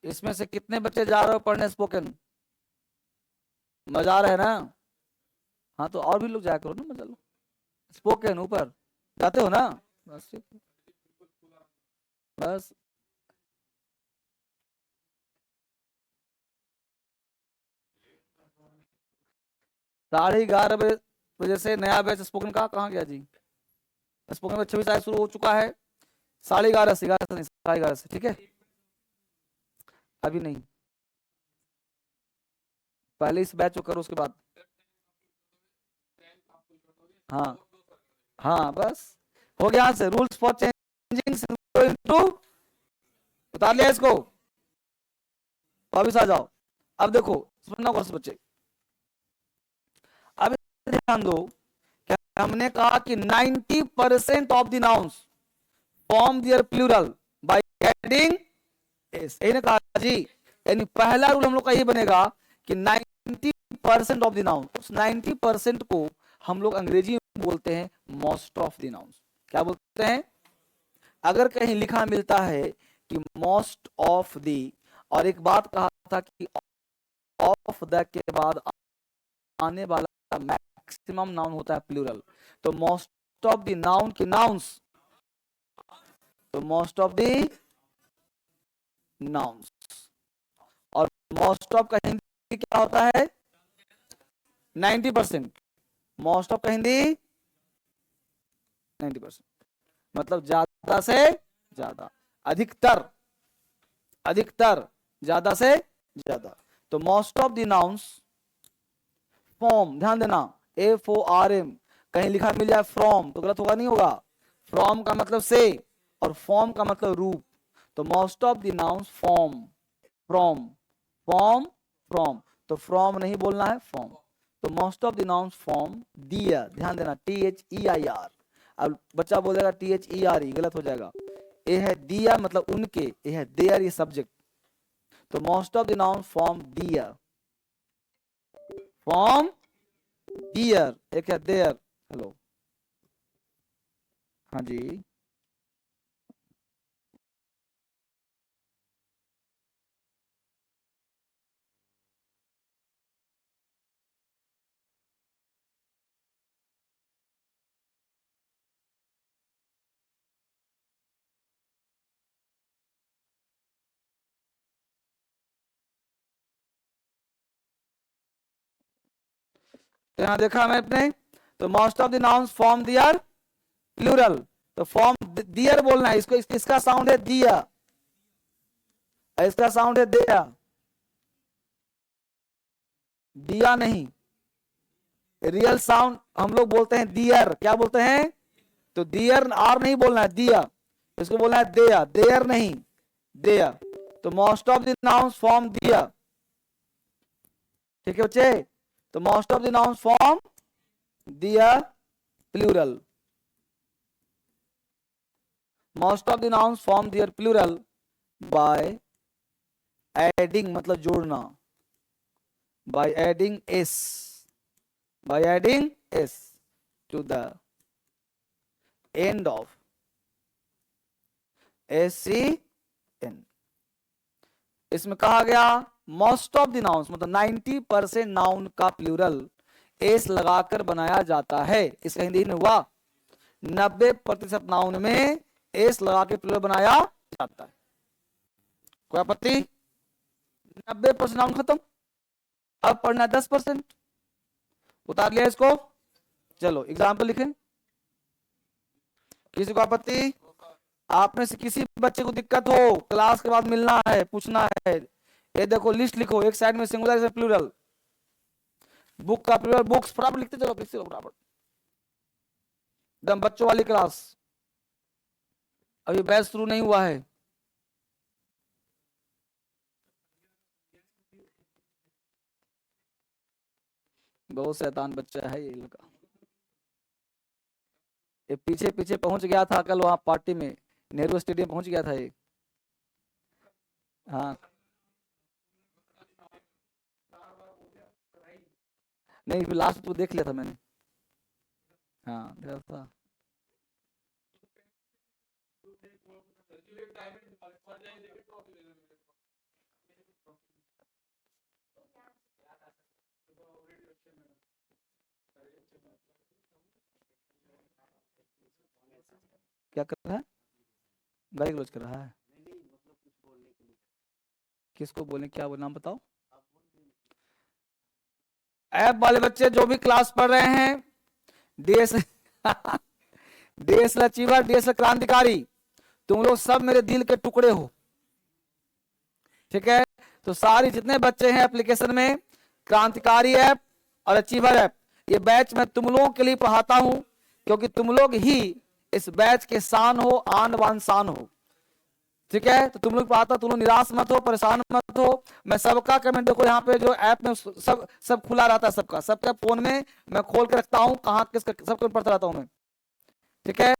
इसमें से कितने बच्चे जा रहे हो पढ़ने स्पोकन, मजा आ रहा है ना। हाँ तो और भी लोग जाया करो ना, मजा लो। स्पोकन ऊपर जाते हो ना, बस ठीक है। बस साढ़े 11 बजे से नया बैच स्पोकन का कहाँ गया जी। स्पोकन में 26 शुरू हो चुका है, 11:30 से 11 से नहीं, 11:30 से, ठीक है। अभी नहीं, पहले इस बैच को करो उसके बाद। हाँ हाँ बस हो गया से। रूल्स फॉर चेंजिंग इनटू, उतार लिया इसको, वापिस आ जाओ। अब देखो सुनना कौन से बच्चे, अब ध्यान दो, क्या हमने कहा कि 90% of the nouns form their plural by adding S, यही ने कहा जी। यानी पहला रूल हम लोग का यही बनेगा कि 90% ऑफ द नाउन, उस 90% को हम लोग अंग्रेजी में बोलते हैं मोस्ट ऑफ द नाउन्स। क्या बोलते हैं, अगर कहीं लिखा मिलता है कि मोस्ट ऑफ द, और एक बात कहा था कि ऑफ द के बाद आने वाला मैक्सिमम नाउन होता है प्लूरल, तो मोस्ट ऑफ द नाउन के नाउन्स, तो मोस्ट ऑफ द नाउन्स, और मोस्ट ऑफ का हिंदी क्या होता है 90%, मोस्ट ऑफ का हिंदी 90%, मतलब ज्यादा से ज्यादा, अधिकतर, अधिकतर, ज्यादा से ज्यादा। तो most of the nouns form, ध्यान देना FORM, कहीं लिखा मिल जाए फ्रॉम तो गलत होगा, नहीं होगा, फ्रॉम का मतलब से और फॉर्म का मतलब रूप। तो most of the nouns form, from, form, from, तो फ्रॉम नहीं बोलना है, फॉर्म। तो most of the nouns form their, ध्यान देना THEIR। अब बच्चा बोलेगा THERE, गलत हो जाएगा। ये है दियर मतलब उनके, ये है देयर, ये सब्जेक्ट। तो most of the noun form their, form their, एक है देयर। हेलो, हाँ जी, तो यहां देखा हमें अपने, तो most of the nouns form their plural. तो फॉर्म दियर बोलना है, इसको इसका साउंड है दिया, इसका साउंड है दिया, दिया नहीं। रियल साउंड हम लोग बोलते हैं दियर, क्या बोलते हैं? तो दियर आर नहीं बोलना है, दिया, इसको बोलना है देया, देयर नहीं, देया। तो most of the nouns form their, ठीक है बच्चे। तो most of the nouns form their plural, most of the nouns form their plural by adding, मतलब जोड़ना, by adding s, by adding s to the end of SCN। इसमें कहा गया most of the nouns मतलब 90% noun का plural S लगाकर बनाया जाता है। इसका हिंदी में हुआ 90% नाउन में एस लगा के प्लूरल बनाया जाता है। कोई आपत्ति? 90% नाउन खत्म, अब पढ़ना 10%। उतार लिया इसको, चलो एग्जाम्पल लिखें। किसी को आपत्ति? आप में से किसी बच्चे को दिक्कत हो, क्लास के बाद मिलना है, पूछना है, ये देखो लिस्ट लिखो, एक साइड में सिंगुलर, एक प्लूरल, बुक का प्लूरल बुक्स, फटाफट लिखते चलो, लिखते चलो फटाफट, एकदम बच्चों वाली क्लास। अभी बैच शुरू नहीं हुआ है। बहुत शैतान बच्चा है ये लड़का, ये पीछे पीछे पहुंच गया था कल वहां पार्टी में, नेहरू स्टेडियम पहुंच गया था ये। हाँ नहीं, लास्ट तो देख लिया था मैंने, हाँ देखा था। क्या कर रहा है? गाली गलौज कर रहा है? किसको बोले, क्या बोले, नाम बताओ। ऐप वाले बच्चे जो भी क्लास पढ़ रहे हैं, डीएस डीएस अचीवर, डीएस क्रांतिकारी, तुम लोग सब मेरे दिल के टुकड़े हो, ठीक है। तो सारी जितने बच्चे हैं एप्लीकेशन में, क्रांतिकारी ऐप और अचीवर ऐप, ये बैच मैं तुम लोगों के लिए पढ़ाता हूं, क्योंकि तुम लोग ही इस बैच के शान हो, आन बान शान हो, ठीक है। तो तुम लोग पढ़ाता, तुम लोग निराश मत हो, परेशान मत हो। मैं सबका कमेंट देखो, यहाँ पे जो ऐप में सब खुला रहता है, सबका फोन में मैं खोल के रखता हूँ, कहाँ किसका सबको पढ़ता रहता हूँ मैं, ठीक है।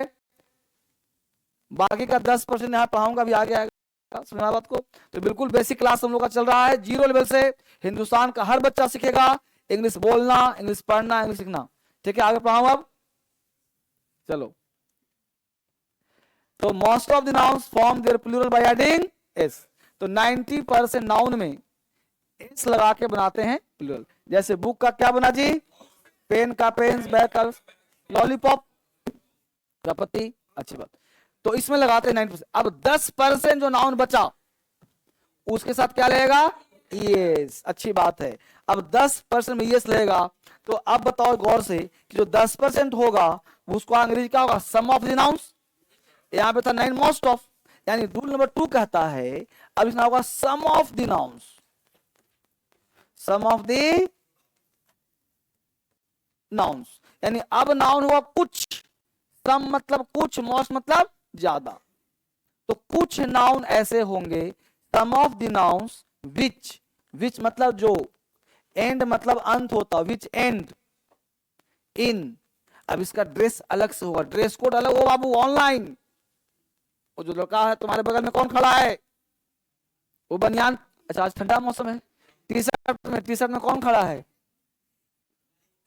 बाकी का 10% यहाँ पढ़ाऊंगा, अभी आगे आएगा, सुना बात को। तो बिल्कुल बेसिक क्लास हम लोग का चल रहा है, 0 लेवल से हिंदुस्तान का हर बच्चा सीखेगा इंग्लिश बोलना, इंग्लिश पढ़ना, इंग्लिश लिखना, ठीक है। आगे पढ़ाऊं अब, चलो। तो most of the nouns form their plural by adding S. तो 90% नाउन में एस लगा के बनाते हैं प्लूरल। जैसे बुक का क्या बना जी? पेन का पेन्स, बैग का लॉलीपॉप, पत्ती, अच्छी बात। तो इसमें लगाते हैं 90%। अब 10% जो नाउन बचा उसके साथ क्या लगेगा? यस, अच्छी बात है। अब 10% में यस लगेगा। तो अब बताओ गौर से कि जो 10% होगा उसको अंग्रेजी क्या होगा? Some of the nouns. यहां पे था 9 मोस्ट ऑफ, यानी रूल नंबर 2 कहता है अब इसमें होगा some of the nouns, some of the nouns, यानी अब नाउन हुआ कुछ, सम मतलब कुछ, मोस्ट मतलब ज्यादा। तो कुछ नाउन ऐसे होंगे, सम ऑफ द नाउन्स विच मतलब जो, एंड मतलब अंत होता, विच एंड इन। अब इसका ड्रेस अलग से होगा, ड्रेस कोड अलग हो बाबू। ऑनलाइन वो जो लड़का है तुम्हारे बगल में कौन खड़ा है, वो बनियान, अच्छा आज ठंडा मौसम है, टी शर्ट में कौन खड़ा है,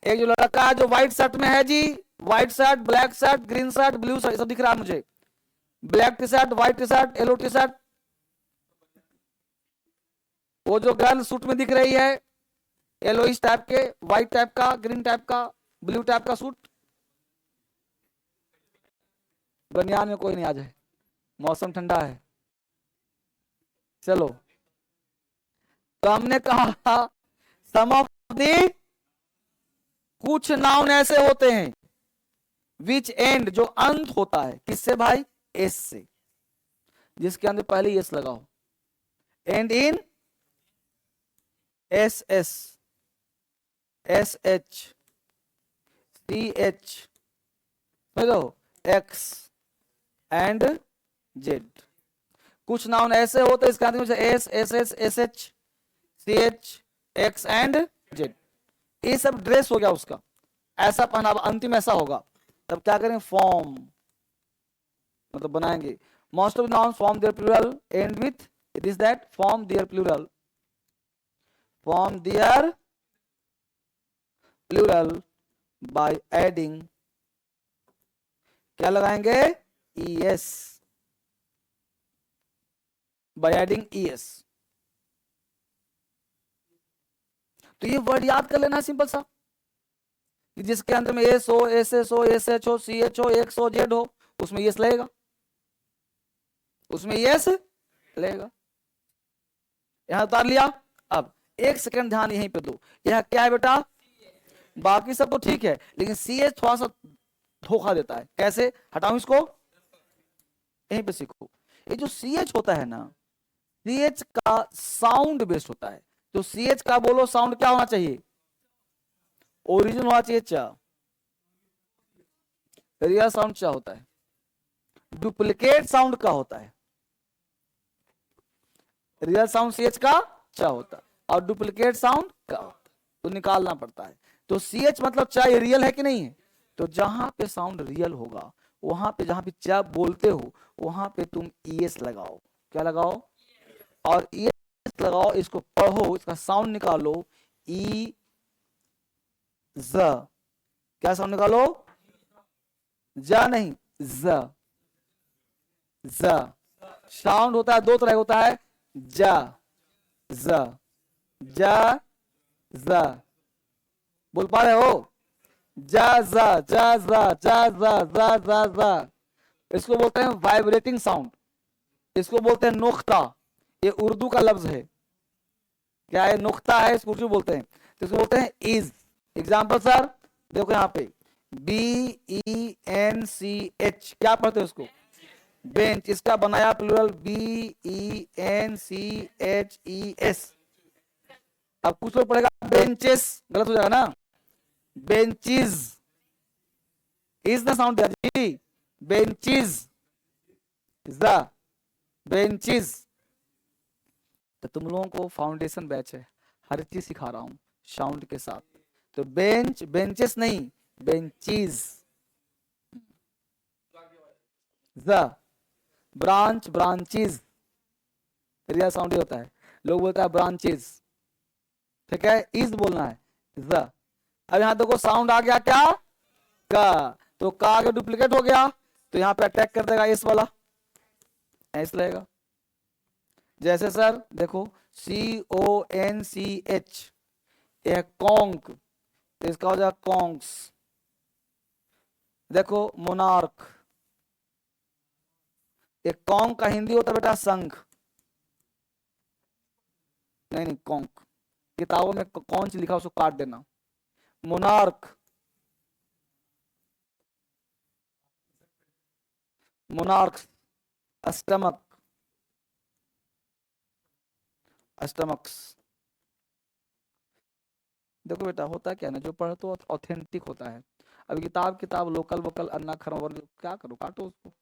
एक जो लड़का है जो व्हाइट शर्ट में है जी, white shirt, black shirt, green shirt, blue shirt, सब दिख रहा है मुझे, black T shirt, white T shirt, yellow T shirt. वो जो गर्ल सूट में दिख रही है, येलो इस टाइप के, व्हाइट टाइप का, ग्रीन टाइप का, ब्लू टाइप का सूट। बनियान में कोई नहीं आ जाए, मौसम ठंडा है। चलो, तो हमने कहा सम ऑफ दी, कुछ नाउन ऐसे होते हैं विच एंड जो अंत होता है, किससे भाई, एस से, जिसके अंदर पहले एस लगाओ, end in S S, S H, C H, समझो, एक्स एंड जेड। कुछ नाउन ऐसे होते हैं इसके अंदर S S S S H C H X and Z. ये सब ड्रेस हो गया उसका, ऐसा पहनावा, अंतिम ऐसा होगा। तब क्या करेंगे, फॉर्म मतलब बनाएंगे। Most of noun form their plural end with it is that, form their plural, form their plural by adding, क्या लगाएंगे, es, बाय एडिंग es। तो ये वर्ड याद कर लेना सिंपल सा, कि जिसके अंदर में एस हो, एस एस हो, एस एच हो, सी एच हो, एक्स हो, जेड हो, उसमें यस लगेगा, उसमें यस लगेगा। यहां उतार लिया। अब एक सेकंड ध्यान यहीं पे दो, यह क्या है बेटा, बाकी सब तो ठीक है, लेकिन सी एच थोड़ा सा धोखा देता है। कैसे, हटाऊं इसको, यहीं पे सीखो। ये जो सी एच होता है ना, सी एच का साउंड बेस्ड होता है। तो सी एच का बोलो साउंड क्या होना चाहिए, ओरिजिन होना चाहिए चा, रियल साउंड क्या होता है, डुप्लीकेट साउंड का होता है। रियल साउंड सी एच का चा होता है और डुप्लीकेट साउंड का होता है, तो निकालना पड़ता है। तो सी एच मतलब चा ये रियल है कि नहीं है, तो जहां पे साउंड रियल होगा, वहां पे जहां पे चा बोलते हो, वहां पे तुम ईएस लगाओ। क्या लगाओ, और ईएस लगाओ, इसको पढ़ो, इसका साउंड निकालो, ई ज, क्या साउंड निकालो, जा नहीं, ज, ज। साउंड होता है दो तरह होता है, जा, ज, जा, ज, बोल पा रहे हो, जा जा जा जा जा जा जा जा जा। इसको बोलते हैं वाइब्रेटिंग साउंड, इसको बोलते हैं नुक्ता, ये उर्दू का लफ्ज है। क्या है, नुक्ता है, इसको उर्दू बोलते हैं, तो इसको बोलते हैं इज। एग्जाम्पल सर देखो यहाँ पे, BENCH, क्या पढ़ते हो उसको, बेंच, इसका बनाया प्लूरल BENCHES। अब कुछ लोग पढ़ेगा बेंचेस, गलत हो जाएगा ना, बेंचीज, इज ना साउंड जी, बेंचीज, बेंचीज। तो तुम लोगों को फाउंडेशन बैच है, हर चीज सिखा रहा हूं साउंड के साथ। तो बेंच, बेंचेस नहीं, बेंचीज, ब्रांच, ब्रांचीज, रियल साउंड होता है, लोग बोलता है ब्रांचेज, ठीक है, इज बोलना है, ज। अब यहां देखो साउंड आ गया क्या, का, तो का आगे डुप्लीकेट हो गया, तो यहां पे अटैक कर देगा इस वाला, ऐसा लगेगा। जैसे सर देखो, CONCH, यह कॉन्क, इसका हो जाएगा कॉन्क्स। देखो मोनार्क, एक कॉन्क का हिंदी होता है बेटा संघ, नहीं कॉन्क, किताबों में कौन सी लिखा उसको काट देना। Monarch, monarchs, stomach, stomachs. देखो बेटा होता क्या ना, जो पढ़ो तो ऑथेंटिक होता है। अब किताब लोकल वोकल अन्ना खरम वर्ण क्या करो, काटो उसको।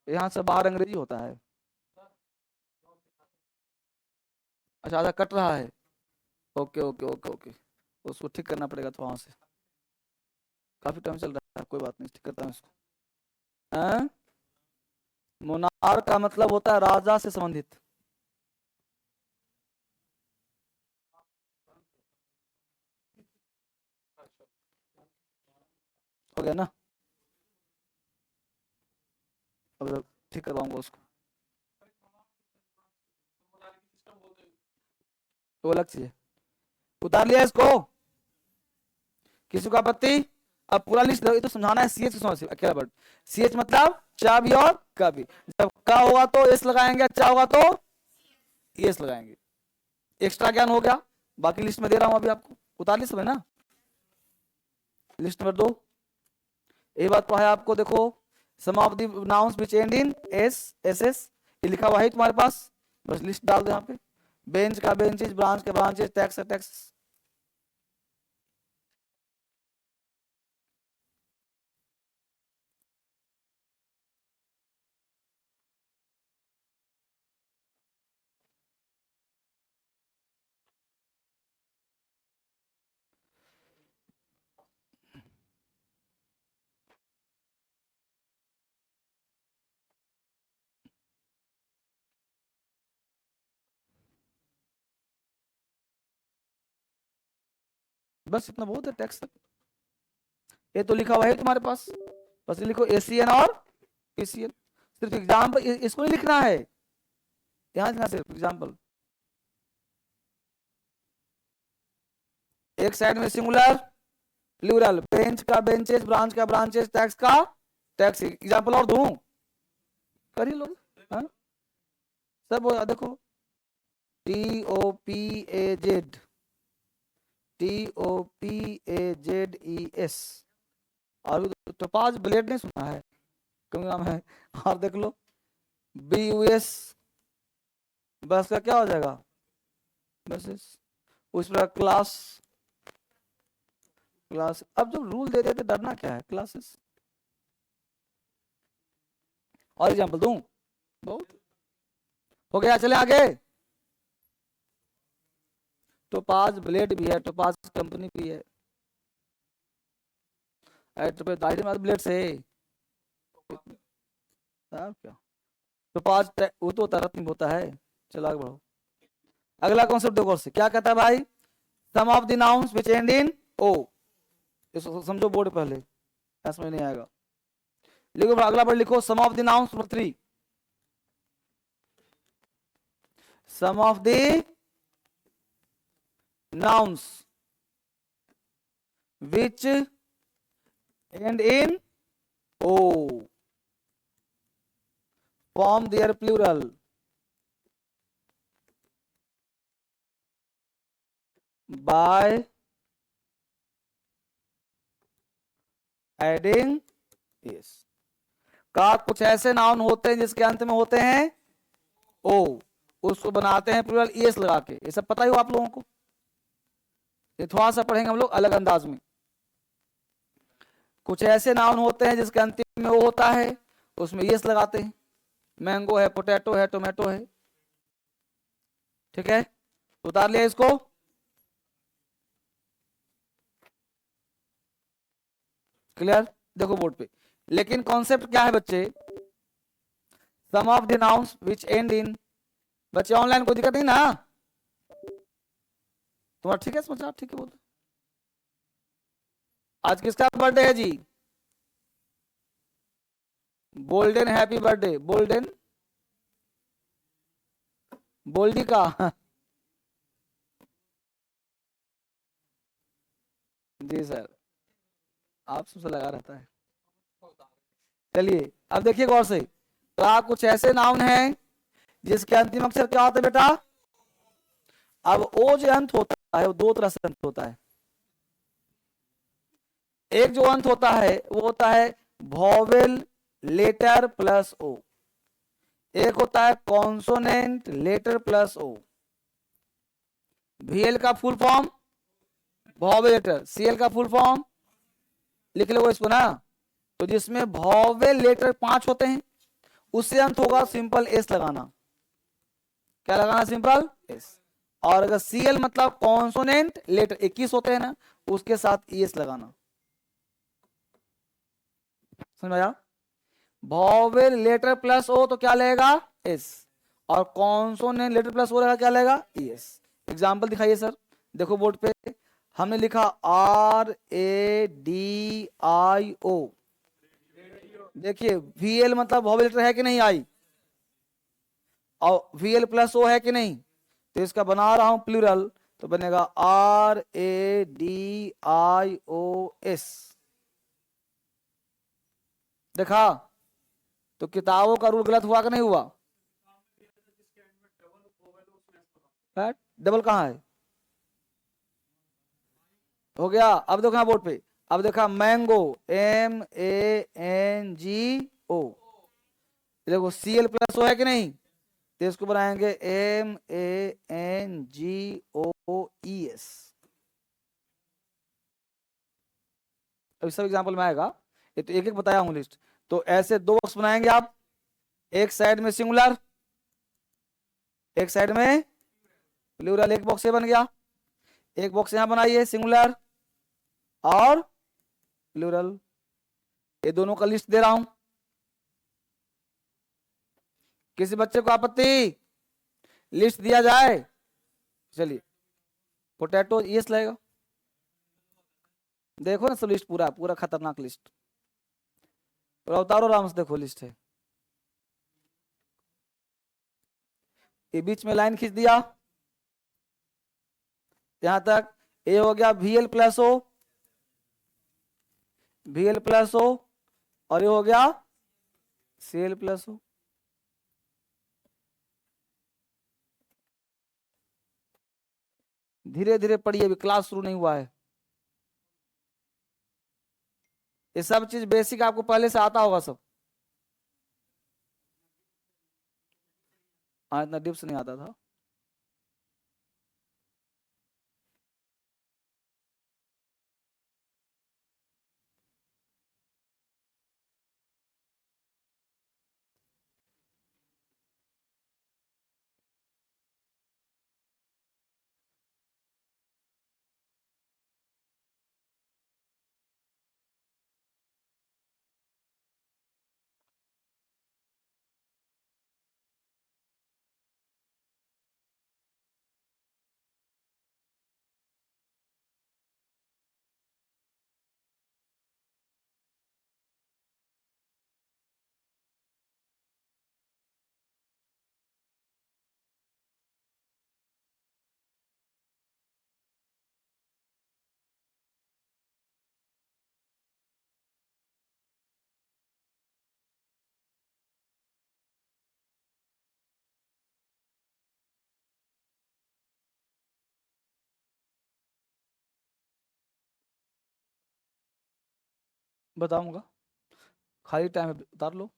यहाँ से बाहर अंग्रेजी होता है। अच्छा आधा कट रहा है। ओके ओके ओके ओके, उसको ठीक करना पड़ेगा तो वहां से। काफी टाइम चल रहा है, कोई बात नहीं, ठीक करता हूँ इसको। हैं? मोनार का मतलब होता है राजा से संबंधित। हो गया ना? अब ठीक करवाऊंगा उसको, वो अलग चीज है। उतार लिया इसको, किसी को आपत्ति? अब पूरा लिस्ट तो समझाना है। सीएच समझ अकेला वर्ड। सीएच मतलब चाबी और कभी। जब का होगा तो एस लगाएंगे, अच्छा होगा तो एस लगाएंगे। एक्स्ट्रा ज्ञान हो गया, बाकी लिस्ट में दे रहा हूं अभी आपको। उतार ली समय ना। लिस्ट नंबर 2 ये बात तो है आपको, देखो some of the nouns which end in S S s, ये लिखा हुआ है तुम्हारे पास, बस लिस्ट डाल दो यहाँ पे। बेंच का बेंचेस, ब्रांच का ब्रांचेस, टैक्स का टैक्स। बस इतना बहुत है टैक्स तक। ये तो लिखा हुआ है तुम्हारे पास, बस ये लिखो एसीएन और एसीएन। सिर्फ एग्जाम्पल, इसको नहीं लिखना है, ध्यान देना, सिर्फ एग्जाम्पल। एक साइड में सिंगुलर प्लूरल, बेंच का बेंचेस, ब्रांच का ब्रांचेस, टैक्स का टैक्स। एग्जाम्पल और दूं? कर ही लो। हाँ? सब देखो, TOPAZ, TOPAZES। और टोपाज ब्लेड नहीं सुना है, क्यों नाम है? और देख लो BUS, बस का क्या हो जाएगा? बस उस पर क्लास। क्लास, अब जब रूल दे देते डरना क्या है? क्लासेस। और एग्जाम्पल दूं? बहुत हो गया, चले आगे। टोपाज ब्लेड भी है, टोपाज कंपनी भी है। दाहिने में ब्लेड से क्या टोपाज वो तो होता है, रत्न होता है। चलो आगे बढ़ो। अगला कॉन्सेप्ट देखो से क्या कहता है भाई, some of the nouns which end in o. इसको समझो बोर्ड पहले, समझ नहीं आएगा। लिखो अगला वर्ड लिखो, some of the nouns number 3। सम ऑफ द nouns which end in o form their plural by adding s। का कुछ ऐसे नाउन होते हैं जिसके अंत में होते हैं ओ, उसको बनाते हैं प्लूरल एस लगा के। ये सब पता ही हो आप लोगों को, ये थोड़ा सा पढ़ेंगे हम लोग अलग अंदाज में। कुछ ऐसे नाउन होते हैं जिसके अंतिम में वो होता है, उसमें यस लगाते हैं। मैंगो है, पोटैटो है, टोमेटो है। ठीक है, उतार लिया इसको। क्लियर? देखो बोर्ड पे, लेकिन कॉन्सेप्ट क्या है बच्चे, some of the nouns which end in. बच्चे ऑनलाइन कोई दिक्कत नहीं ना? तुम्हारा ठीक है, समझ रहा? ठीक है, बोल। आज किसका बर्थडे है जी? Golden, happy birthday. गोल्डन, गोल्डी का जी सर, आप सबसे लगा रहता है। चलिए अब देखिए गौर से, तो कुछ ऐसे नाउन हैं जिसके अंतिम अक्षर क्या होता है बेटा? अब ओ जो अंत होता है वो दो तरह से अंत होता है। एक जो अंत होता है वो होता है वॉवेल लेटर प्लस ओ, एक होता है consonant letter plus O. VL का full form vowel letter, CL का फुल फॉर्म लिख लो इसको ना। तो जिसमें वॉवेल लेटर 5 होते हैं उससे अंत होगा, सिंपल एस लगाना। क्या लगाना? Simple S. और अगर सीएल मतलब कॉन्सोनेंट लेटर 21 होते हैं ना, उसके साथ ईएस लगाना। समझ में आया? वॉवेल लेटर प्लस ओ तो क्या लगेगा? एस। और कॉन्सोनेंट लेटर प्लस ओ रहेगा, क्या लगेगा? ईएस। एग्जाम्पल दिखाइए सर। देखो बोर्ड पे हमने लिखा RADIO। देखिए VL मतलब वॉवेल लेटर है कि नहीं? आई। और VL प्लस ओ है कि नहीं? तो इसका बना रहा हूं प्लूरल, तो बनेगा RADIOS। देखा? तो किताबों का रूल गलत हुआ कि नहीं हुआ? डबल कहाँ है? हो गया। अब देखो यहाँ बोर्ड पे, अब देखा मैंगो, MANGO। देखो CL प्लस ओ है कि नहीं? तो इसको बनाएंगे MANGOES। अभी सब एग्जाम्पल में आएगा, ये तो एक एक बताया हूँ लिस्ट। तो ऐसे 2 बॉक्स बनाएंगे आप, एक साइड में सिंगुलर, एक साइड में प्लूरल। एक बॉक्स ये बन गया, एक बॉक्स यहां बनाइए सिंगुलर और प्लूरल। ये दोनों का लिस्ट दे रहा हूं। किसी बच्चे को आपत्ति? लिस्ट दिया जाए? चलिए, पोटैटो यस लगेगा। देखो ना सब लिस्ट, पूरा पूरा खतरनाक लिस्ट। और अवतारो राम से देखो लिस्ट है। ये बीच में लाइन खींच दिया यहां तक। ये हो गया VL plus O, VL plus O, और ये हो गया CL प्लस ओ। धीरे धीरे पढ़िए, अभी क्लास शुरू नहीं हुआ है। ये सब चीज बेसिक आपको पहले से आता होगा सब। हाँ, इतना डिप्स नहीं आता था। बताऊंगा, खाली टाइम है, उतार लो।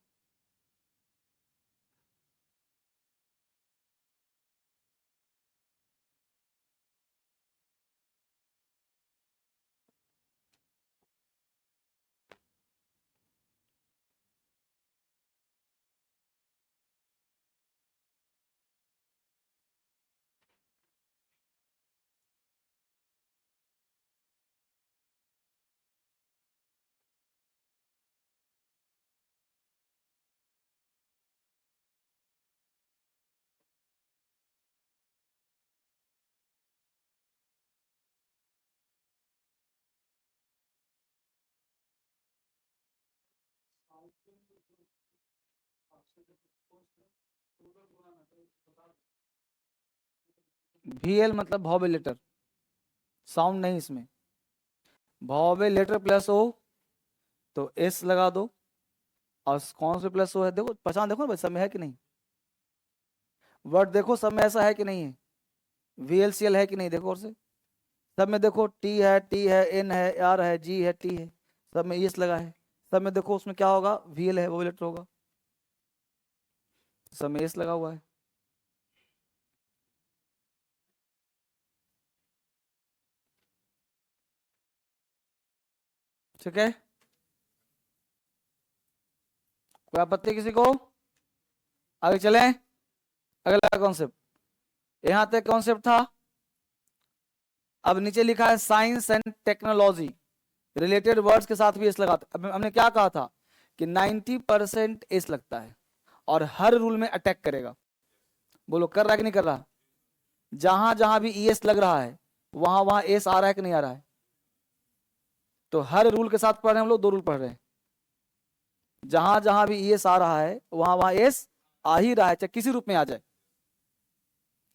VL मतलब वॉवेल लेटर, साउंड नहीं इसमें। वॉवेल लेटर प्लस ओ तो एस लगा दो। और कौन से प्लस ओ है देखो, पहचान देखो ना भाई, सब में है कि नहीं? वर्ड देखो सब में ऐसा है कि नहीं है? VLCL है कि नहीं? देखो और से सब में देखो, T है N है R है G है T है, सब में ES लगा है। सब में देखो उसमें क्या होगा? VL है, वॉवेल लेटर होगा। सब में एस लगा हुआ है। ठीक है, कोई आपत्ति किसी को? आगे चलें, अगला कॉन्सेप्ट। यहां तक कॉन्सेप्ट था। अब नीचे लिखा है science and technology, related words के साथ भी एस लगाते। अब हमने क्या कहा था कि 90% एस लगता है और हर रूल में अटैक करेगा। बोलो कर रहा है कि नहीं कर रहा? जहां जहां भी ईएस लग रहा है वहां वहां एस आ रहा है कि नहीं आ रहा है? तो हर रूल के साथ पढ़ रहे हैं हम लोग, 2 रूल पढ़ रहे हैं। जहां जहां भी ईएस आ रहा है वहां वहां एस आ ही रहा है, चाहे किसी रूप में आ जाए,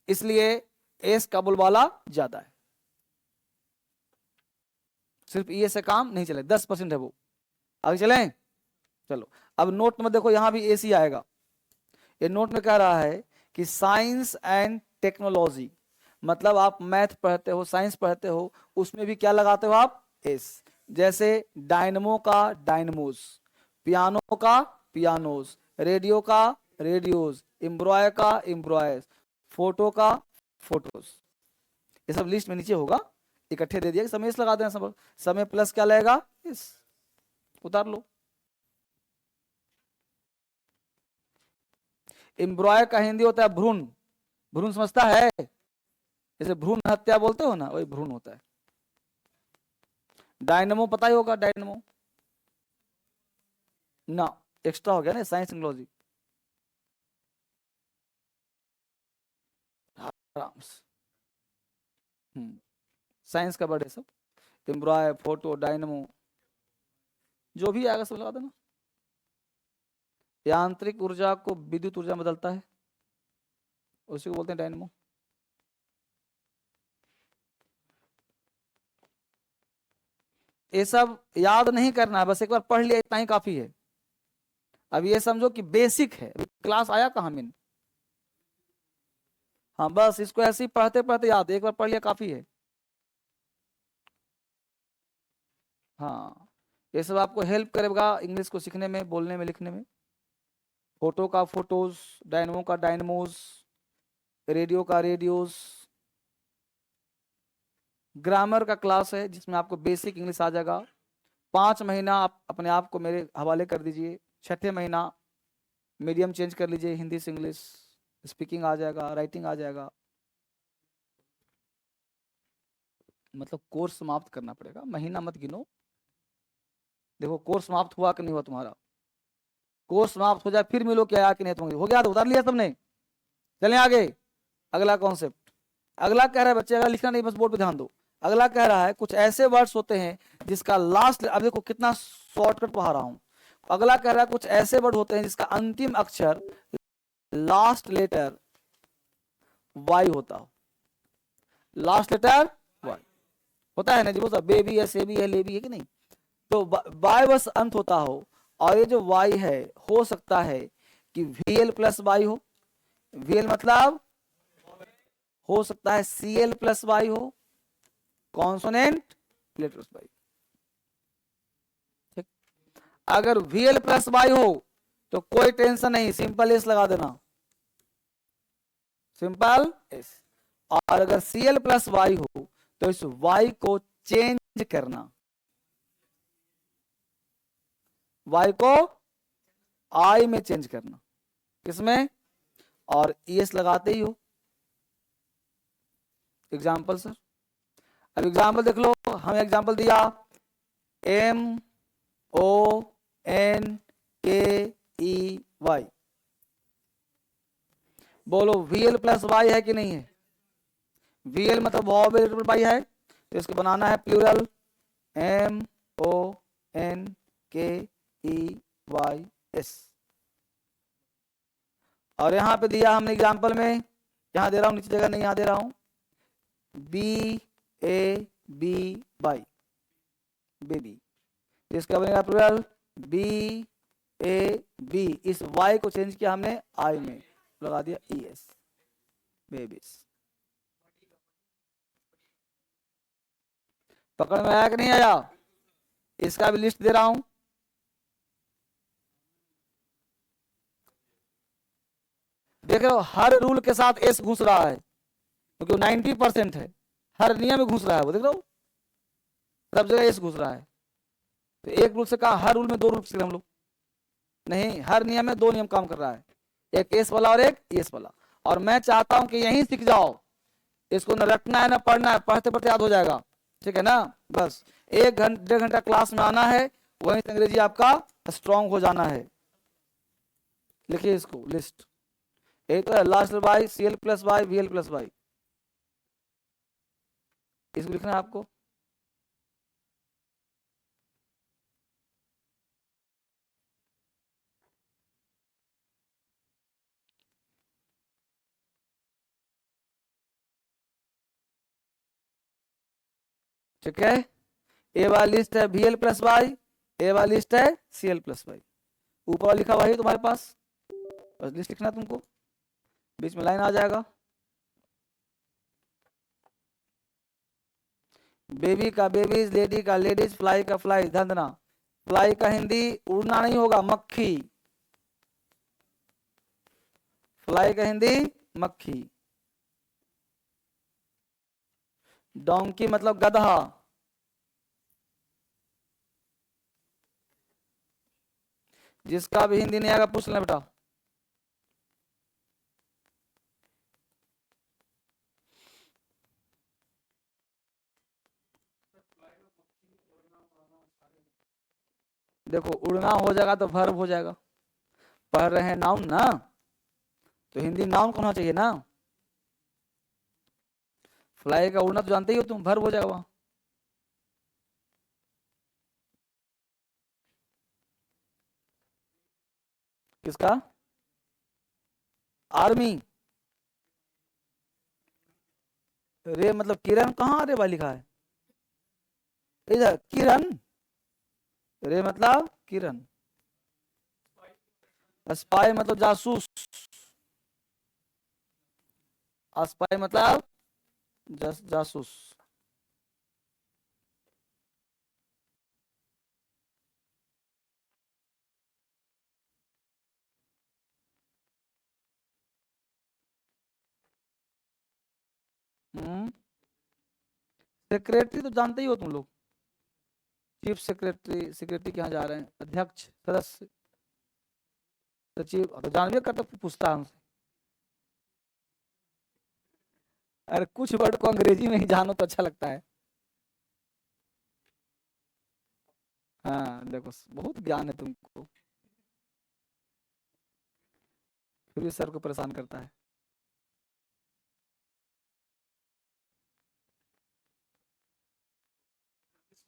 इसलिए एस का बोलबाला ज्यादा है। सिर्फ ईएस से काम नहीं चले, 10% है वो। आगे चलें, चलो। अब नोट में देखो, यहां भी एस ही आएगा। ये नोट में कह रहा है कि साइंस एंड टेक्नोलॉजी, मतलब आप मैथ पढ़ते हो, साइंस पढ़ते हो, उसमें भी क्या लगाते हो आप? एस। जैसे डायनमो का डायनमोस, पियानो का पियानोस, रेडियो का रेडियोस, एम्ब्रॉय का एम्ब्रॉयस, फोटो का फोटोस। ये सब लिस्ट में नीचे होगा, इकट्ठे दे दिया। समय इस लगा देना, सब समय प्लस क्या लगेगा? इस, उतार लो। एम्ब्रॉय का हिंदी होता है भ्रूण। भ्रूण समझता है? जैसे भ्रूण हत्या बोलते हो ना, वही भ्रूण होता है। डायनमो पता ही होगा, डायनमो ना, एक्स्ट्रा हो गया ना, साइंस टेक्नोलॉजी। आराम से साइंस का वर्ड है सब। एम्ब्रॉय, फोटो, डायनमो, जो भी आएगा सब लगा देना। यांत्रिक ऊर्जा को विद्युत ऊर्जा में बदलता है, उसी को बोलते हैं डायनमो। ये सब याद नहीं करना है, बस एक बार पढ़ लिया इतना ही काफी है। अब ये समझो कि बेसिक है, क्लास आया कहाँ में? हाँ, बस इसको ऐसे ही पढ़ते पढ़ते याद, एक बार पढ़ लिया काफी है। हाँ, ये सब आपको हेल्प करेगा इंग्लिश को सीखने में, बोलने में, लिखने में। फोटो का फोटोज, डायनमो का डायनमोस, रेडियो का रेडियोस। ग्रामर का क्लास है जिसमें आपको बेसिक इंग्लिश आ जाएगा। 5 महीना आप अपने आप को मेरे हवाले कर दीजिए, 6ठे महीना मीडियम चेंज कर लीजिए, हिंदी से इंग्लिश, स्पीकिंग आ जाएगा, राइटिंग आ जाएगा। मतलब कोर्स समाप्त करना पड़ेगा, महीना मत गिनो। देखो कोर्स समाप्त हुआ कि नहीं हुआ तुम्हारा। कोर्स समाप्त हो जाए फिर मिलो क्या आया कि नहीं, तुम्हें हो गया तो उतार लिया तुमने। चलें आगे, अगला कॉन्सेप्ट। अगला कह रहा है बच्चे, अगर लिखना नहीं बस बोर्ड पे ध्यान दो। अगला कह रहा है कुछ ऐसे वर्ड्स होते हैं जिसका लास्ट, अब देखो कितना शॉर्टकट पढ़ा रहा हूं। अगला कह रहा है कुछ ऐसे वर्ड होते हैं जिसका अंतिम अक्षर लास्ट लेटर वाई होता हो। लास्ट लेटर वाई होता है ना जी, वो बेबी है, सेबी है, लेबी है कि नहीं, तो वाई बस अंत होता हो। और ये जो वाई है, हो सकता है कि वीएल प्लस वाई हो, वीएल मतलब हो सकता है सीएल प्लस वाई हो, कॉन्सोनेंट लेटर्स वाई। ठीक, अगर वीएल प्लस वाई हो तो कोई टेंशन नहीं, सिंपल एस लगा देना, सिंपल एस। और अगर सीएल प्लस वाई हो तो इस वाई को चेंज करना, वाई को आई में चेंज करना, किसमें? और ईएस लगाते ही हो। एग्जाम्पल सर, अब एग्जाम्पल देख लो। हम एग्जाम्पल दिया MONKEY, बोलो VL प्लस वाई है कि नहीं है? VL मतलब वॉवेल वाई है, तो इसको बनाना है प्लूरल MONKEYS। और यहां पे दिया हमने एग्जाम्पल में, यहां दे रहा हूं, नीचे जगह नहीं यहां दे रहा हूं, BABY, बेबी। इसका बनेगा प्लूरल BAB। इस Y को चेंज किया हमने I में, लगा दिया ES, बेबीज। पकड़ में आया कि नहीं आया? इसका भी लिस्ट दे रहा हूं। देख रहे हो, हर रूल के साथ एस घुस रहा है क्योंकि 90% है, हर नियम में घुस रहा है वो, देख रहे हो, सब जगह एस घुस रहा है। तो एक रूल से कहा, हर रूल में दो रूल सीख हम लोग नहीं, हर नियम में दो नियम काम कर रहा है, एक एस वाला और एक एस वाला। और मैं चाहता हूं कि यहीं सीख जाओ, इसको न रटना है न पढ़ना है, पढ़ते पढ़ते याद हो जाएगा, ठीक है ना। बस 1-1.5 घंटा क्लास में आना है, वहीं से अंग्रेजी आपका स्ट्रांग हो जाना है। लिखिए इसको लिस्ट, एक तो है last by CL plus by VL plus by, इसको लिखना है आपको। ठीक है, ए वाली लिस्ट है VL प्लस बाई, ए वाली लिस्ट है CL प्लस बाई, ऊपर लिखा हुआ है तुम्हारे पास, बस लिस्ट लिखना तुमको, बीच में लाइन आ जाएगा। बेबी का बेबीज, लेडी का लेडीज, फ्लाई का फ्लाई, धंधना। फ्लाई का हिंदी उड़ना नहीं होगा, मक्खी। फ्लाई का हिंदी मक्खी। डोंकी मतलब गधा। जिसका भी हिंदी नहीं आएगा पूछ लेना बेटा। देखो उड़ना हो जाएगा तो वर्ब हो जाएगा, पढ़ रहे हैं नाउन ना, तो हिंदी नाउन होना चाहिए ना। फ्लाई का उड़ना तो जानते ही हो तुम, वर्ब हो जाएगा वहां। किसका? आर्मी। रे मतलब किरण, कहाँ रे भाई लिखा है इधर, किरण, रे मतलब किरण। स्पाई मतलब जासूस, स्पाई मतलब जासूस। सेक्रेटरी तो जानते ही हो तुम लोग, चीफ सेक्रेटरी, सेक्रेटरी के यहाँ जा रहे हैं, अध्यक्ष, सदस्य, सचिव, तो जानवे करता पूछता है हमसे। अरे कुछ वर्ड को अंग्रेजी में ही जानो तो अच्छा लगता है। हाँ देखो बहुत ज्ञान है तुमको, फिर भी सर को परेशान करता है।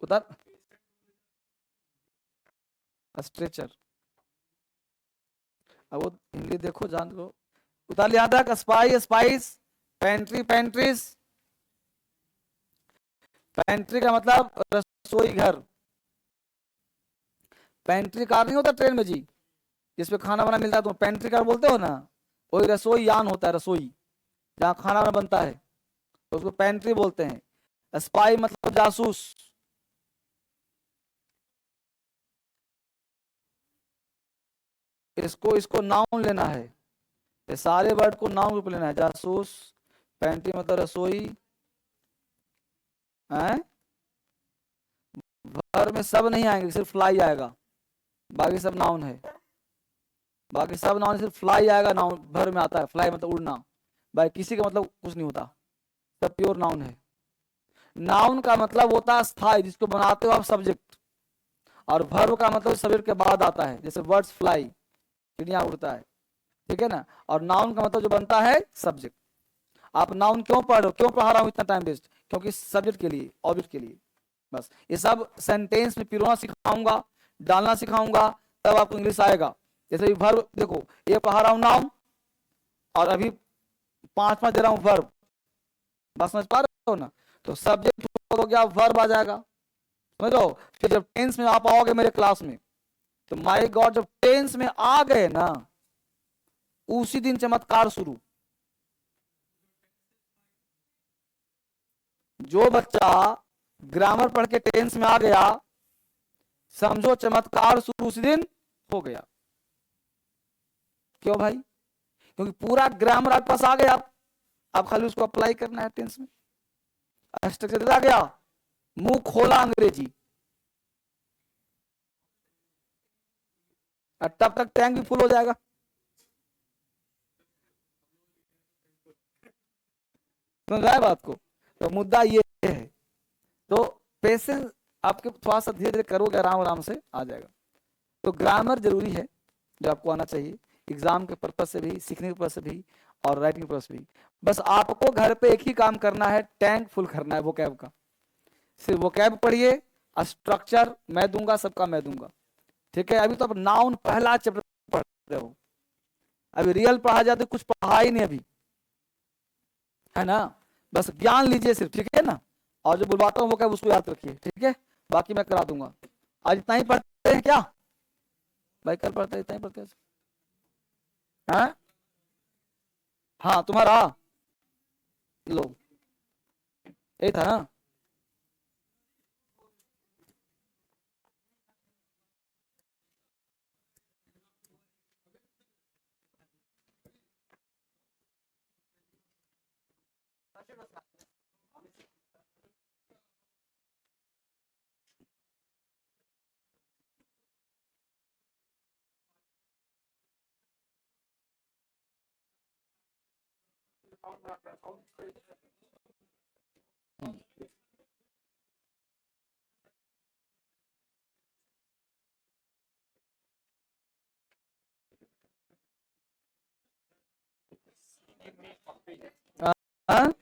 उतार, स्ट्रेचर, अब वो हिंदी देखो जान लो। उतार लिया था, स्पाई स्पाइस, पेंट्री पेंट्रीज। पेंट्री का मतलब रसोई घर। पेंट्री कार नहीं होता ट्रेन में जी, जिसपे खाना वाना मिलता है, तुम पेंट्री कार बोलते हो ना, वही रसोई यान होता है, रसोई जहाँ खाना वाना बनता है, तो उसको पेंट्री बोलते हैं। स्पाई मतलब जासूस। इसको इसको नाउन लेना है, ये सारे वर्ड को नाउन रूप लेना है। जासूस, पेंट्री मतलब रसोई है, वर्ब में सब नहीं आएंगे, सिर्फ फ्लाई आएगा, बाकी सब नाउन है, बाकी सब नाउन, सिर्फ फ्लाई आएगा नाउन, वर्ब में आता है, फ्लाई मतलब उड़ना, बाकी किसी का मतलब कुछ नहीं होता, सब प्योर नाउन है। नाउन का मतलब होता है स्थायी, जिसको बनाते हो आप सब्जेक्ट, और वर्ब का मतलब सब्जेक्ट के बाद आता है, जैसे वर्ड्स फ्लाई, चिड़िया उड़ता है, ठीक है ना। और नाउन का मतलब जो बनता है सब्जेक्ट। आप नाउन क्यों पढ़ रहे हो, क्यों पढ़ा रहा हूं इतना टाइम वेस्ट, क्योंकि सब्जेक्ट के लिए, ऑब्जेक्ट के लिए, बस। ये सब सेंटेंस में पिरोना सिखाऊंगा, डालना सिखाऊंगा, तब आपको इंग्लिश आएगा। जैसे वर्ब देखो, ये पढ़ा रहा हूं नाउन, और अभी 5 दे रहा हूं वर्ब, बात समझ पा रहे हो ना। तो सब्जेक्ट हो गया, वर्ब आ जाएगा, समझ लो। फिर जब टेंस में आप आओगे मेरे क्लास में, तो माय गॉड जब टेंस में आ गए ना, उसी दिन चमत्कार शुरू। जो बच्चा ग्रामर पढ़ के टेंस में आ गया, समझो चमत्कार शुरू उसी दिन हो गया। क्यों भाई? क्योंकि पूरा ग्रामर आपके पास आ गया, आप खाली उसको अप्लाई करना है टेंस में। स्ट्रक्चर आ गया, मुंह खोला अंग्रेजी, और तब तक टैंक भी फुल हो जाएगा। समझ रहा है बात को? तो मुद्दा ये है, तो पेशेंस आपके थोड़ा सा धीरे धीरे करोगे, आराम आराम से आ जाएगा। तो ग्रामर जरूरी है जो आपको आना चाहिए, एग्जाम के पर्पज से भी, सीखने के पर्पज से भी, और राइटिंग पर्पज से भी। बस आपको घर पे एक ही काम करना है, टैंक फुल करना है वोकैब का। सिर्फ वोकैब पढ़िए, स्ट्रक्चर मैं दूंगा, सबका मैं दूंगा, ठीक है। अभी तो आप नाउन पहला चैप्टर पढ़ रहे हो, अभी रियल पढ़ा जाए तो कुछ पढ़ा ही नहीं अभी, है ना। बस ज्ञान लीजिए सिर्फ, ठीक है ना। और जो बुलवाता हूँ वो क्या उसको याद रखिए, ठीक है। बाकी मैं करा दूंगा। आज इतना ही पढ़ते हैं क्या भाई? कल पढ़ते इतना ही पढ़ते हैं, हाँ? हाँ तुम्हारा लो, यही था ना। हाँ?